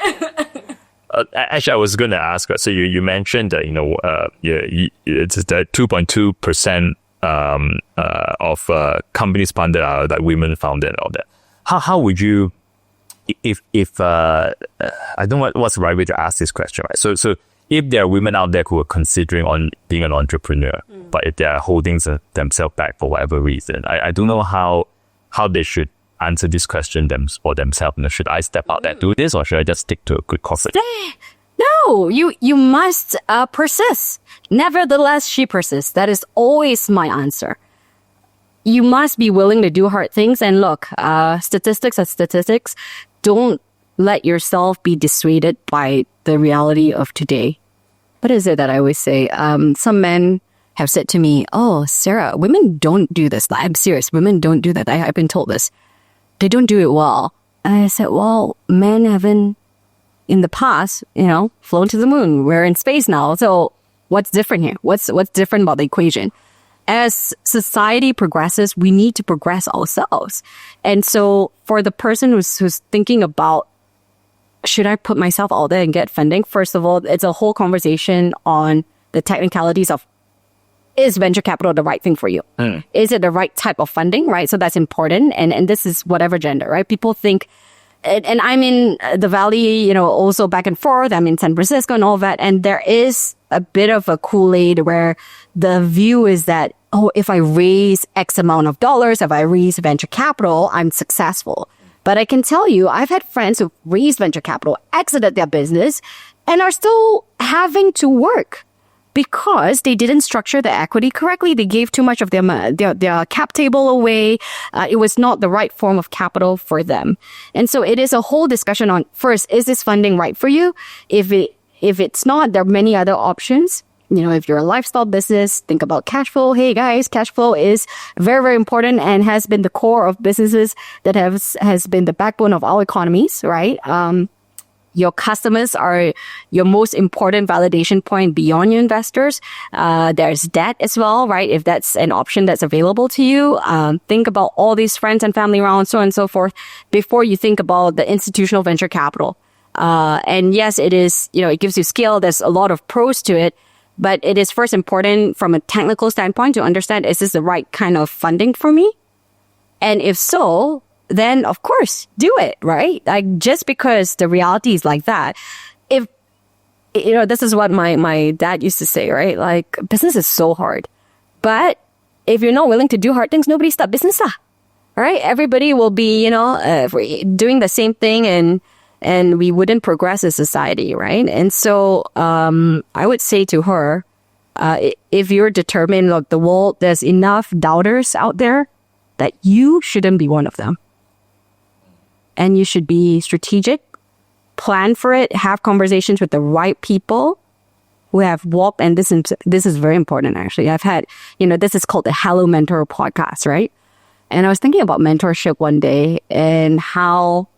Actually, I was going to ask, so you mentioned that, it's the 2.2%. Of companies funded are like women founded and all that. How would you, if I don't know what's the right way to ask this question, right? So if there are women out there who are considering on being an entrepreneur, but if they are holding themselves back for whatever reason, I don't know how they should answer this question for themselves. Should I step out and do this, or should I just stick to a good corporate? No, you must persist. Nevertheless, she persists. That is always my answer. You must be willing to do hard things. And look, statistics are statistics. Don't let yourself be dissuaded by the reality of today. What is it that I always say? Some men have said to me, oh, Sarah, women don't do this. I'm serious. Women don't do that. I've been told this. They don't do it well. And I said, well, men haven't in the past, flown to the moon. We're in space now. So what's different here? What's different about the equation? As society progresses, we need to progress ourselves. And so for the person who's thinking about, should I put myself out there and get funding? First of all, it's a whole conversation on the technicalities of, is venture capital the right thing for you? Is it the right type of funding, right? So that's important. And this is whatever gender, right? People think, and I'm in the Valley, also back and forth. I'm in San Francisco and all that. And there is a bit of a Kool-Aid where the view is that, if I raise X amount of dollars, if I raise venture capital, I'm successful. But I can tell you, I've had friends who've raised venture capital, exited their business, and are still having to work because they didn't structure the equity correctly. They gave too much of their cap table away. It was not the right form of capital for them. And so it is a whole discussion on, first, is this funding right for you? If it's not, there are many other options. if you're a lifestyle business, think about cash flow. Hey guys, cash flow is very, very important and has been the core of businesses that has been the backbone of our economies, right? Your customers are your most important validation point beyond your investors. There's debt as well, right? If that's an option that's available to you, think about all these friends and family around, so on and so forth, before you think about the institutional venture capital. And yes, it is, it gives you scale. There's a lot of pros to it, but it is first important from a technical standpoint to understand, is this the right kind of funding for me? And if so, then of course do it, right? Like, just because the reality is like that. If, this is what my dad used to say, right? Like, business is so hard, but if you're not willing to do hard things, nobody start business, right? Everybody will be, doing the same thing and we wouldn't progress as society, right? And so, I would say to her, if you're determined, look, the world, there's enough doubters out there that you shouldn't be one of them. And you should be strategic, plan for it, have conversations with the right people who have walked, and this is very important actually. I've had, this is called the Hello Mentor podcast, right? And I was thinking about mentorship one day and how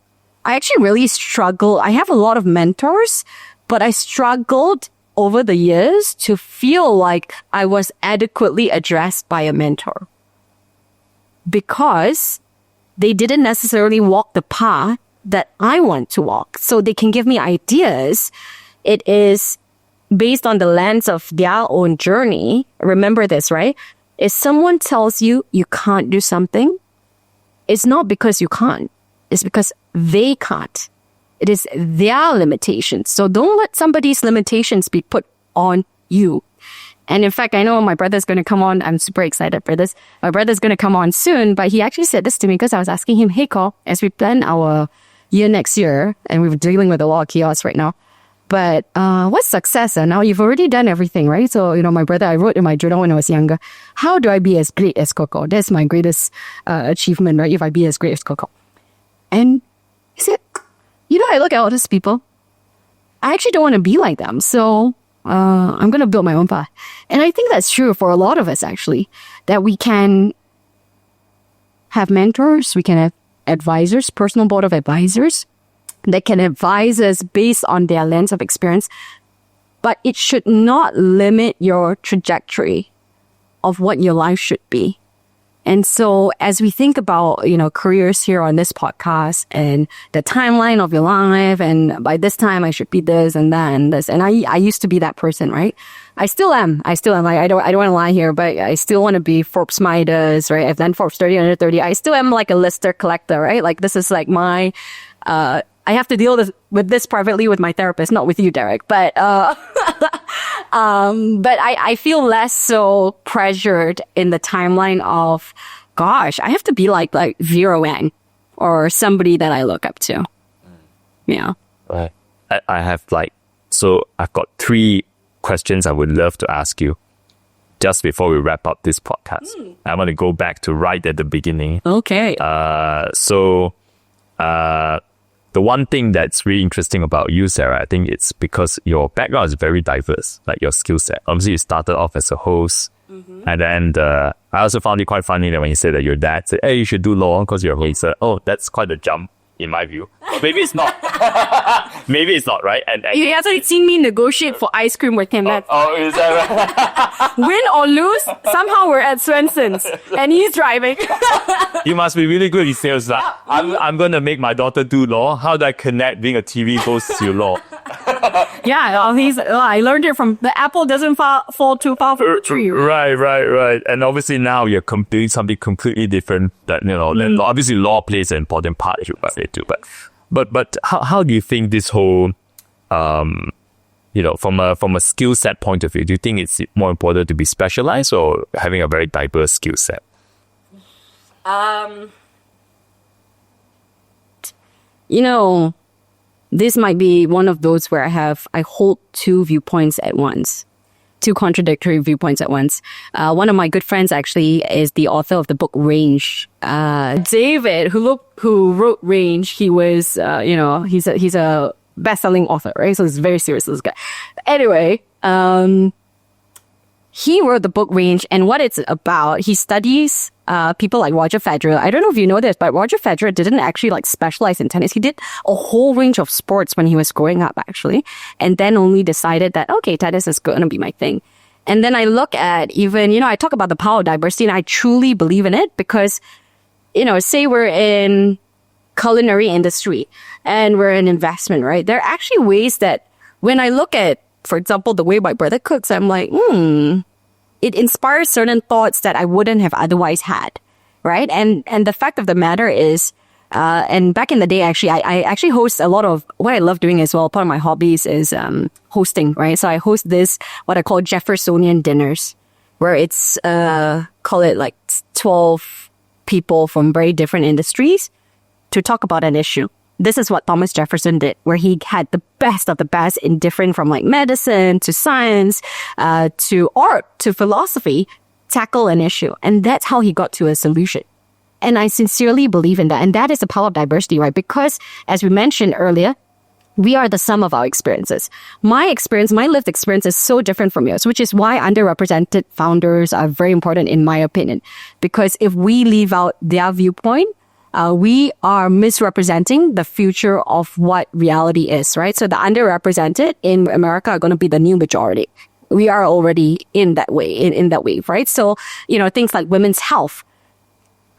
I actually really struggle. I have a lot of mentors, but I struggled over the years to feel like I was adequately addressed by a mentor, because they didn't necessarily walk the path that I want to walk. So they can give me ideas. It is based on the lens of their own journey. Remember this, right? If someone tells you you can't do something, it's not because you can't. It's because they can't. It is their limitations. So don't let somebody's limitations be put on you. And in fact, I know my brother's going to come on. I'm super excited for this. My brother's going to come on soon, but he actually said this to me because I was asking him, hey, Cole, as we plan our year next year, and we're dealing with a lot of chaos right now, but what's success? And now you've already done everything, right? So, my brother, I wrote in my journal when I was younger, how do I be as great as Coco? That's my greatest achievement, right? If I be as great as Coco. And he said, I look at all these people. I actually don't want to be like them. So I'm going to build my own path. And I think that's true for a lot of us, actually, that we can have mentors, we can have advisors, personal board of advisors that can advise us based on their lens of experience. But it should not limit your trajectory of what your life should be. And so as we think about, careers here on this podcast and the timeline of your life, and by this time I should be this and that and this. And I used to be that person, right? I still am. I don't want to lie here, but I still want to be Forbes Midas, right? I've done Forbes 30 under 30. I still am like a lister collector, right? Like, this is like my, I have to deal with this privately with my therapist, not with you, Derek. But I feel less so pressured in the timeline of, gosh, I have to be like Vera Wang or somebody that I look up to. Yeah. Right. I have so I've got 3 questions I would love to ask you just before we wrap up this podcast. I want to go back to right at the beginning. Okay. The one thing that's really interesting about you, Sarah, I think it's because your background is very diverse, like your skill set. Obviously, you started off as a host. And then I also found it quite funny that when you said that your dad said, hey, you should do law because you're a host. Oh, that's quite a jump in my view. But maybe it's not. Maybe it's not, right? And you hasn't seen me negotiate for ice cream with him. Is that right? Win or lose, somehow we're at Swenson's and he's driving. You must be really good in sales. I'm going to make my daughter do law. How do I connect being a TV host to law? Yeah, I learned it from the apple doesn't fall too far from the tree. Right. And obviously now you're doing something completely different. That obviously law plays an important part in what they do. But how do you think this whole from a skill set point of view, do you think it's more important to be specialized or having a very diverse skill set? This might be one of those where I hold 2 viewpoints at once, 2 contradictory viewpoints at once. One of my good friends actually is the author of the book Range. David, who wrote Range, he was, he's a best-selling author, right? So he's very serious, this guy. Anyway, he wrote the book Range, and what it's about, he studies people like Roger Federer. I don't know if you know this, but Roger Federer didn't actually like specialize in tennis. He did a whole range of sports when he was growing up, actually, and then only decided that, okay, tennis is going to be my thing. And then I look at even, I talk about the power of diversity, and I truly believe in it because, say we're in culinary industry and we're in investment, right? There are actually ways that when I look at, for example, the way my brother cooks, I'm like, it inspires certain thoughts that I wouldn't have otherwise had, right? And the fact of the matter is, and back in the day, actually, I actually host a lot of what I love doing as well. Part of my hobbies is hosting, right? So I host this, what I call Jeffersonian dinners, where it's, call it like 12 people from very different industries to talk about an issue. This is what Thomas Jefferson did, where he had the best of the best in different from like medicine to science, to art, to philosophy, tackle an issue. And that's how he got to a solution. And I sincerely believe in that. And that is the power of diversity, right? Because as we mentioned earlier, we are the sum of our experiences. My experience, my lived experience is so different from yours, which is why underrepresented founders are very important in my opinion. Because if we leave out their viewpoint, we are misrepresenting the future of what reality is, right? So the underrepresented in America are going to be the new majority. We are already in that way, in that wave, right? So, things like women's health.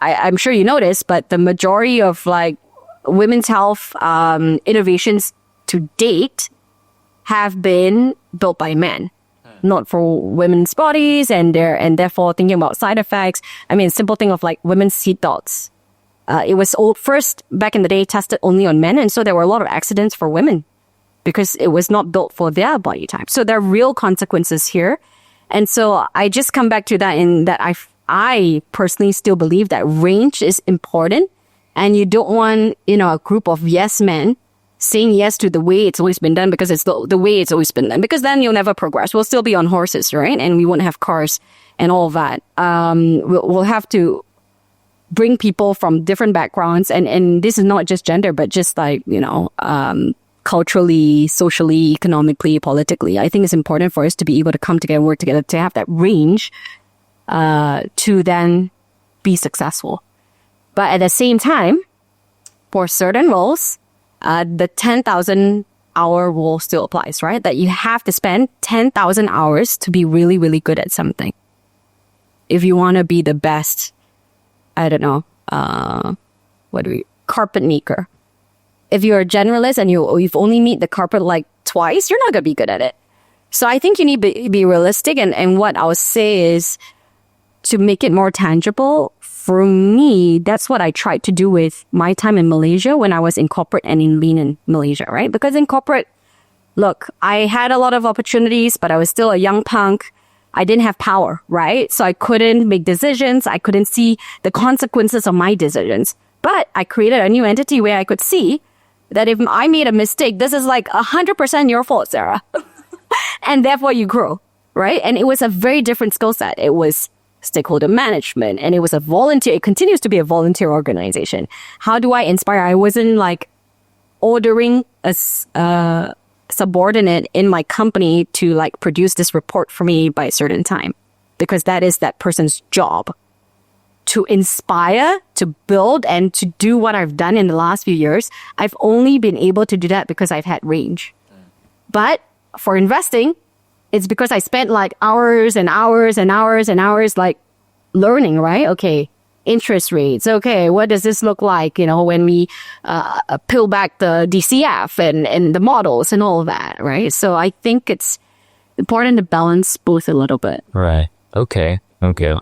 I'm sure you noticed, but the majority of like women's health innovations to date have been built by men, not for women's bodies, and therefore thinking about side effects. I mean, simple thing of like women's seat belts. It was first back in the day tested only on men, and so there were a lot of accidents for women because it was not built for their body type. So there are real consequences here, and so I just come back to that in that I personally still believe that range is important, and you don't want a group of yes men saying yes to the way it's always been done because it's the way it's always been done, because then you'll never progress. We'll still be on horses, right? And we won't have cars and all of that. We'll have to bring people from different backgrounds, and this is not just gender, but just like, culturally, socially, economically, politically. I think it's important for us to be able to come together, work together, to have that range, to then be successful. But at the same time, for certain roles, the 10,000 hour rule still applies, right? That you have to spend 10,000 hours to be really, really good at something. If you want to be the best, I don't know, carpet maker. If you're a generalist and you've only made the carpet like twice, you're not going to be good at it. So I think you need to be realistic. And what I would say is to make it more tangible. For me, that's what I tried to do with my time in Malaysia when I was in corporate and in lean in Malaysia, right? Because in corporate, look, I had a lot of opportunities, but I was still a young punk. I didn't have power, right? So I couldn't make decisions. I couldn't see the consequences of my decisions. But I created a new entity where I could see that if I made a mistake, this is like 100% your fault, Sarah. And therefore you grow, right? And it was a very different skill set. It was stakeholder management, and it was it continues to be a volunteer organization. How do I inspire? I wasn't like ordering a subordinate in my company to like produce this report for me by a certain time, because that is that person's job. To inspire, to build, and to do what I've done in the last few years, I've only been able to do that because I've had range. But for investing, it's because I spent like hours and hours and hours and hours like learning, right? Okay, interest rates. Okay, what does this look like, when we peel back the DCF and the models and all of that, right? So I think it's important to balance both a little bit. Right. Okay.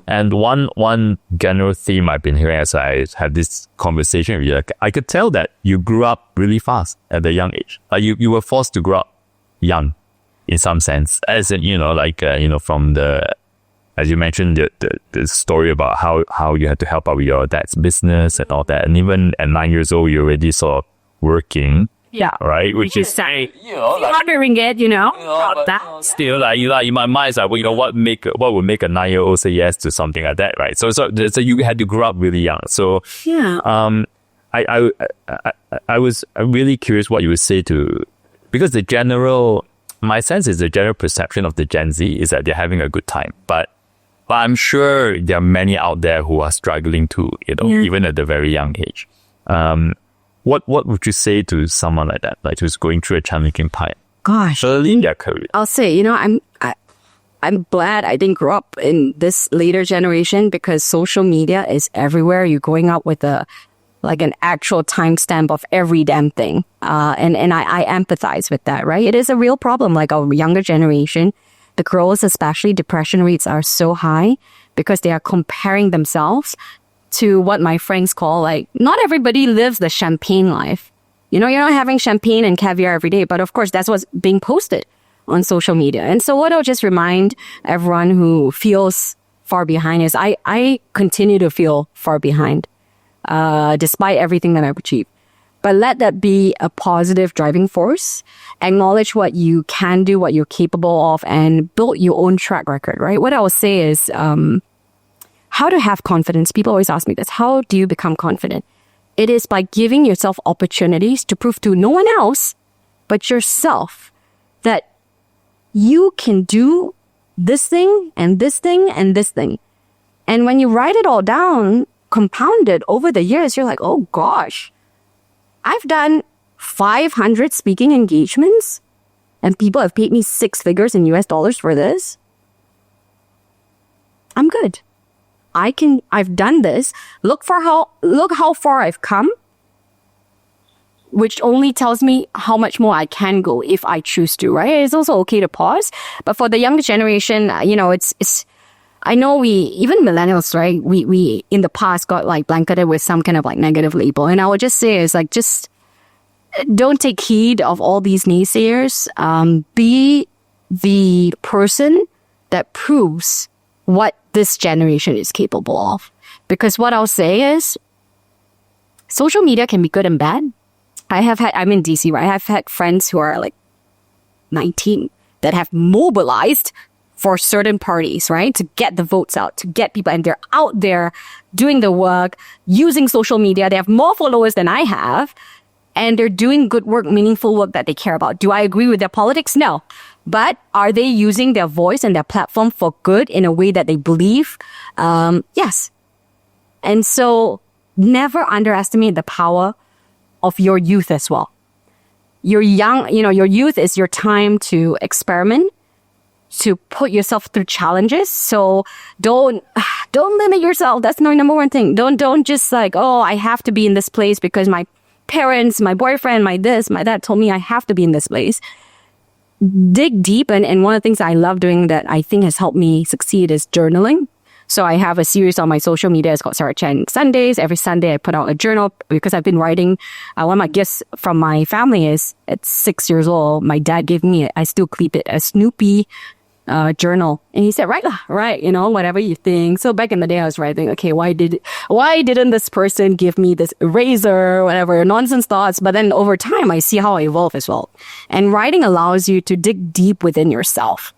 And one general theme I've been hearing as I had this conversation with you, like, I could tell that you grew up really fast at a young age. Like you were forced to grow up young in some sense, as in, from the, as you mentioned, the story about how you had to help out with your dad's business and all that. And even at 9 years old, you're already sort of working. Yeah. Right? Which is, wondering it, about that. Still, like in my mind, it's like, what would make a 9-year-old say yes to something like that, right? So you had to grow up really young. So, yeah. I was really curious what you would say to, because the general my sense is the general perception of the Gen Z is that they're having a good time. But I'm sure there are many out there who are struggling too, even at the very young age. What would you say to someone like that, like who's going through a challenging time? Gosh. Early in their career. I'll say, I'm glad I didn't grow up in this later generation because social media is everywhere. You're going out with an actual timestamp of every damn thing. And I empathize with that, right? It is a real problem. Like our younger generation, the girls, especially, depression rates are so high because they are comparing themselves to what my friends call, like, not everybody lives the champagne life. You're not having champagne and caviar every day, but of course that's what's being posted on social media. And so what I'll just remind everyone who feels far behind is I continue to feel far behind, despite everything that I've achieved. But let that be a positive driving force. Acknowledge what you can do, what you're capable of, and build your own track record, right? What I will say is, how to have confidence. People always ask me this. How do you become confident? It is by giving yourself opportunities to prove to no one else but yourself that you can do this thing and this thing and this thing. And when you write it all down, compounded over the years, you're like, oh gosh, I've done 500 speaking engagements and people have paid me 6 figures in US dollars for this. I'm good. I've done this. Look how far I've come, which only tells me how much more I can go if I choose to, right? It's also okay to pause. But for the younger generation, it's, I know even millennials, right? We in the past got like blanketed with some kind of like negative label. And I would just say is like, just don't take heed of all these naysayers. Be the person that proves what this generation is capable of. Because what I'll say is, social media can be good and bad. I'm in DC, right? I've had friends who are like 19 that have mobilized for certain parties, right? To get the votes out, to get people, and they're out there doing the work, using social media. They have more followers than I have, and they're doing good work, meaningful work that they care about. Do I agree with their politics? No. But are they using their voice and their platform for good in a way that they believe? Yes. And so never underestimate the power of your youth as well. You're young, your youth is your time to experiment, to put yourself through challenges. So don't limit yourself. That's my number one thing. Don't just like, oh, I have to be in this place because my parents, my boyfriend, my this, my that told me I have to be in this place. Dig deep. And one of the things I love doing that I think has helped me succeed is journaling. So I have a series on my social media. It's called Sarah Chen Sundays. Every Sunday I put out a journal because I've been writing. One of my gifts from my family is at 6 years old, my dad gave me it. I still keep it, a Snoopy journal. And he said, write, whatever you think. So back in the day, I was writing, okay, why didn't this person give me this eraser, whatever, nonsense thoughts. But then over time, I see how I evolve as well. And writing allows you to dig deep within yourself.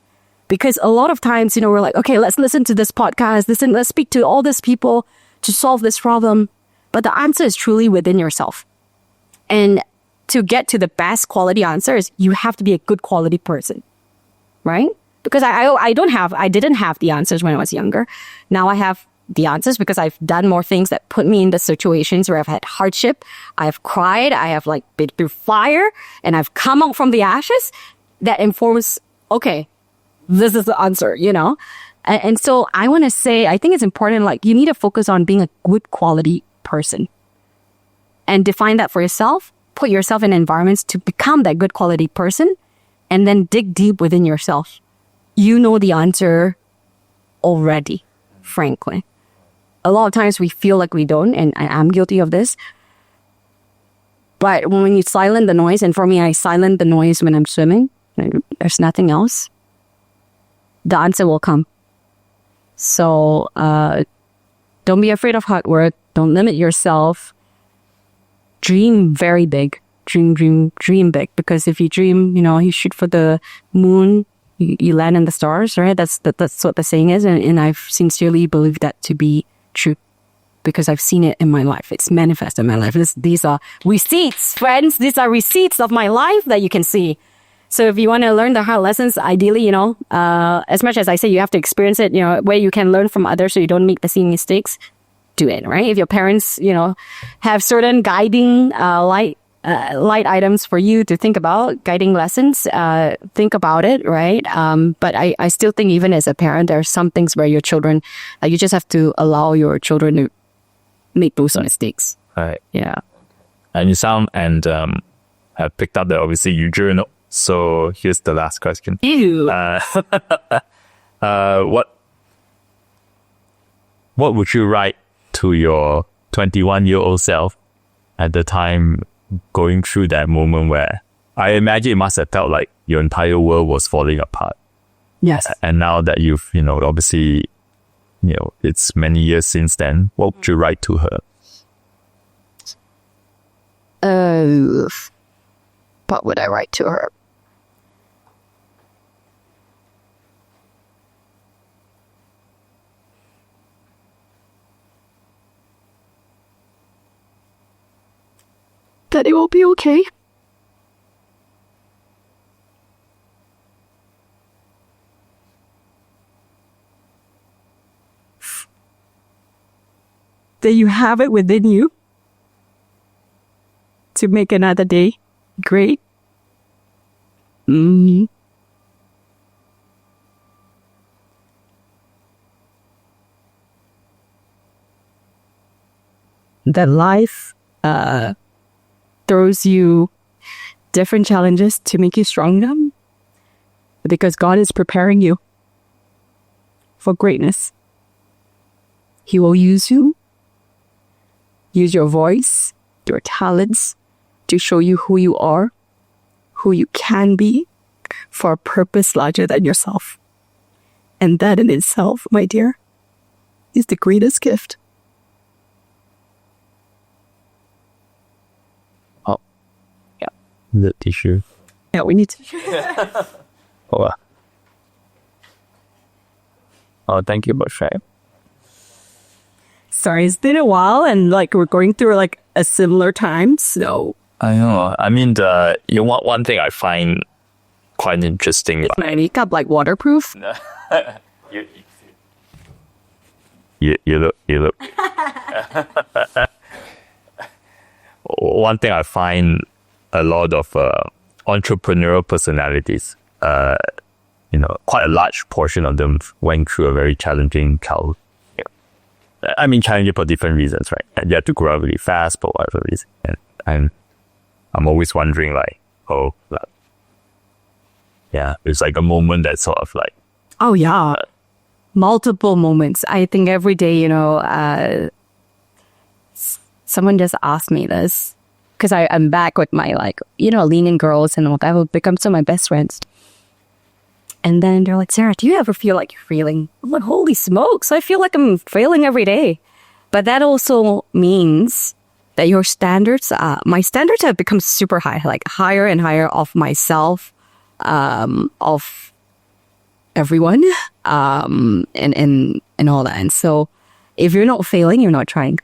Because a lot of times, we're like, okay, let's listen to this podcast. Let's speak to all these people to solve this problem. But the answer is truly within yourself. And to get to the best quality answers, you have to be a good quality person, right? Because I didn't have the answers when I was younger. Now I have the answers because I've done more things that put me in the situations where I've had hardship. I've cried. I have been through fire and I've come out from the ashes. That informs, okay, this is the answer, And so I want to say, I think it's important, you need to focus on being a good quality person and define that for yourself. Put yourself in environments to become that good quality person and then dig deep within yourself. You know the answer already, frankly. A lot of times we feel like we don't, and I'm guilty of this. But when you silence the noise, and for me, I silence the noise when I'm swimming, there's nothing else, the answer will come. So don't be afraid of hard work. Don't limit yourself. Dream very big. Dream big. Because if you dream, you shoot for the moon, you land in the stars, right? That's what the saying is. And I've sincerely believed that to be true because I've seen it in my life. It's manifested in my life. These are receipts, friends. These are receipts of my life that you can see. So if you want to learn the hard lessons, ideally, as much as I say you have to experience it, where you can learn from others so you don't make the same mistakes, do it, right? If your parents, have certain guiding light items for you to think about, guiding lessons, think about it, right? But I still think even as a parent, there are some things where your children, you just have to allow your children to make those mistakes. Right. Yeah. And you sound and have picked up that obviously you journal. So here's the last question. Ew. What would you write to your 21-year-old self at the time going through that moment where I imagine it must have felt like your entire world was falling apart? Yes. And now that you've, obviously, it's many years since then, what would you write to her? What would I write to her? That it will be okay. That you have it within you to make another day great. Mm-hmm. That life throws you different challenges to make you stronger, because God is preparing you for greatness. He will use you, use your voice, your talents to show you who you are, who you can be, for a purpose larger than yourself. And that in itself, my dear, is the greatest gift. The tissue. Yeah, we need to. Thank you for sharing. Sorry, it's been a while, and we're going through a similar time, so. I know. I mean, one thing I find quite interesting. Is my makeup waterproof? You look. One thing I find a lot of entrepreneurial personalities, quite a large portion of them went through a very challenging childhood. I mean, challenging for different reasons, right? And you have to grow up really fast for whatever reason. And I'm always wondering, it's a moment that sort of Oh, yeah. Multiple moments. I think every day, someone just asked me this, because I'm back with my lenient girls, and I will become some of my best friends. And then they're like, Sarah, do you ever feel like you're failing? I'm like, holy smokes, I feel like I'm failing every day. But that also means that your standards, my standards have become super high, higher and higher of myself, of everyone, and all that. And so if you're not failing, you're not trying.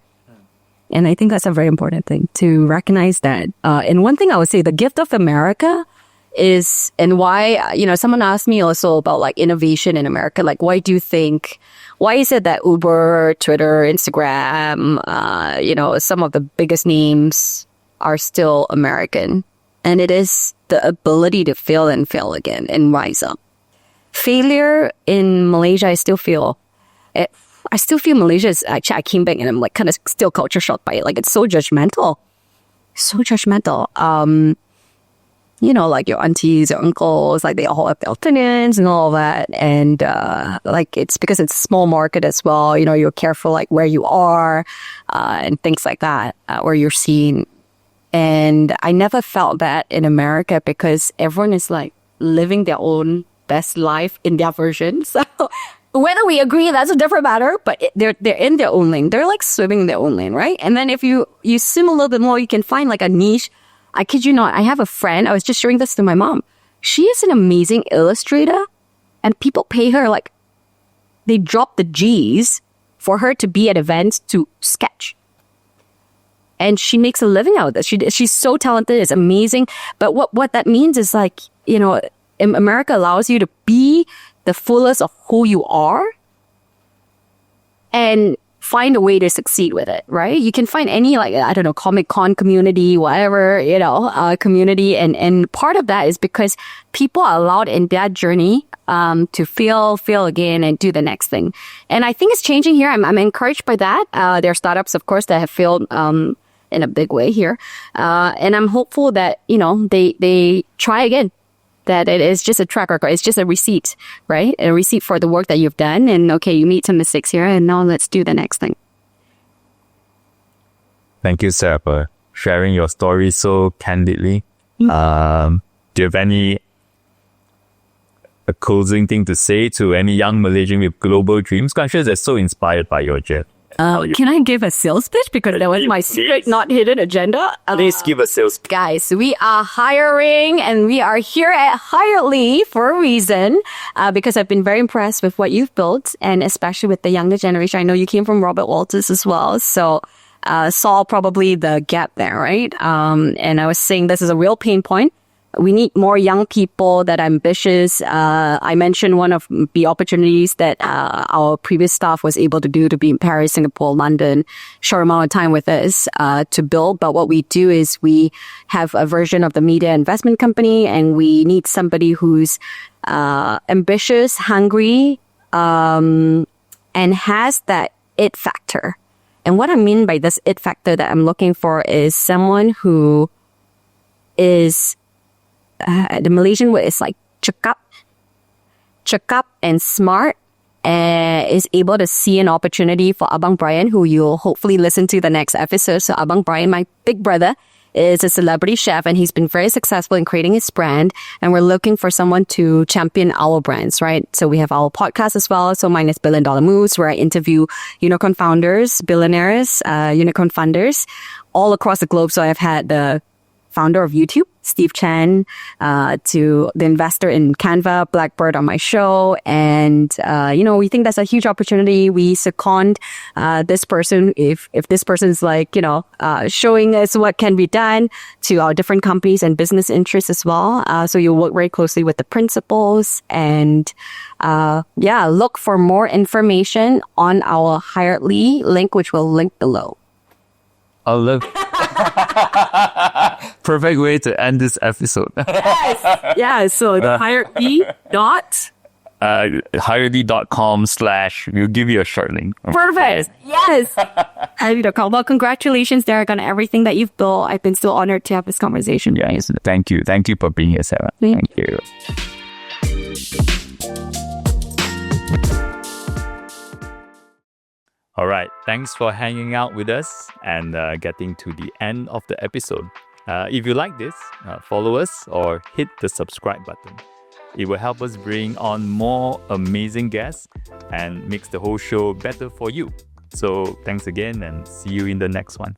And I think that's a very important thing to recognize that. And one thing I would say, the gift of America is, and why, someone asked me also about innovation in America. Why is it that Uber, Twitter, Instagram, some of the biggest names are still American? And it is the ability to fail and fail again and rise up. Failure in Malaysia, I still feel Malaysia is actually, I came back and I'm kind of still culture shocked by it. It's so judgmental. So judgmental. Your aunties, your uncles, they all have their opinions and all that. And it's because it's a small market as well. You're careful where you are and things like that, where you're seen. And I never felt that in America, because everyone is living their own best life in their version. So whether we agree, that's a different matter, but they're in their own lane. They're swimming in their own lane, right? And then if you swim a little bit more, you can find a niche. I kid you not, I have a friend, I was just sharing this to my mom. She is an amazing illustrator, and people pay her they drop the G's for her to be at events to sketch. And she makes a living out of this. She's so talented, it's amazing. But what that means is America allows you to be the fullest of who you are and find a way to succeed with it, right? You can find any, Comic-Con community, whatever, community. And part of that is because people are allowed in their journey to fail again and do the next thing. And I think it's changing here. I'm encouraged by that. There are startups, of course, that have failed in a big way here. And I'm hopeful that, they try again. That it is just a track record. It's just a receipt, right? A receipt for the work that you've done. And okay, you made some mistakes here, and now let's do the next thing. Thank you, Sarah, for sharing your story so candidly. Do you have a closing thing to say to any young Malaysian with global dreams? I'm sure they're so inspired by your journey. Can I give a sales pitch? Because that was my secret, not hidden agenda. Please give a sales pitch. Guys, we are hiring and we are here at Hiredly for a reason because I've been very impressed with what you've built and especially with the younger generation. I know you came from Robert Walters as well. So saw probably the gap there, right? And I was saying this is a real pain point. We need more young people that are ambitious. I mentioned one of the opportunities that our previous staff was able to do to be in Paris, Singapore, London, short amount of time with us to build. But what we do is we have a version of the media investment company, and we need somebody who's ambitious, hungry, and has that it factor. And what I mean by this it factor that I'm looking for is someone who is the Malaysian word is like cakap and smart, and is able to see an opportunity for Abang Brian, who you'll hopefully listen to the next episode. So Abang Brian, my big brother, is a celebrity chef, and he's been very successful in creating his brand. And we're looking for someone to champion our brands, right? So we have our podcast as well. So mine is Billion Dollar Moves, where I interview unicorn founders, billionaires, unicorn funders all across the globe. So I've had the founder of YouTube, Steve Chen, to the investor in Canva, Blackbird on my show. And, we think that's a huge opportunity. We second this person if this person's showing us what can be done to our different companies and business interests as well. So you'll work very closely with the principals and, look for more information on our Hiredly link, which we'll link below. I love perfect way to end this episode. Yes. Yeah. So the Hiredly.com/ we'll give you a short link. Perfect. Yes. Hiredly.com. Well, congratulations, Derek, on everything that you've built. I've been so honored to have this conversation. Yes. Thank you. Thank you for being here, Sarah. Thank you. All right, thanks for hanging out with us and getting to the end of the episode. If you like this, follow us or hit the subscribe button. It will help us bring on more amazing guests and makes the whole show better for you. So thanks again and see you in the next one.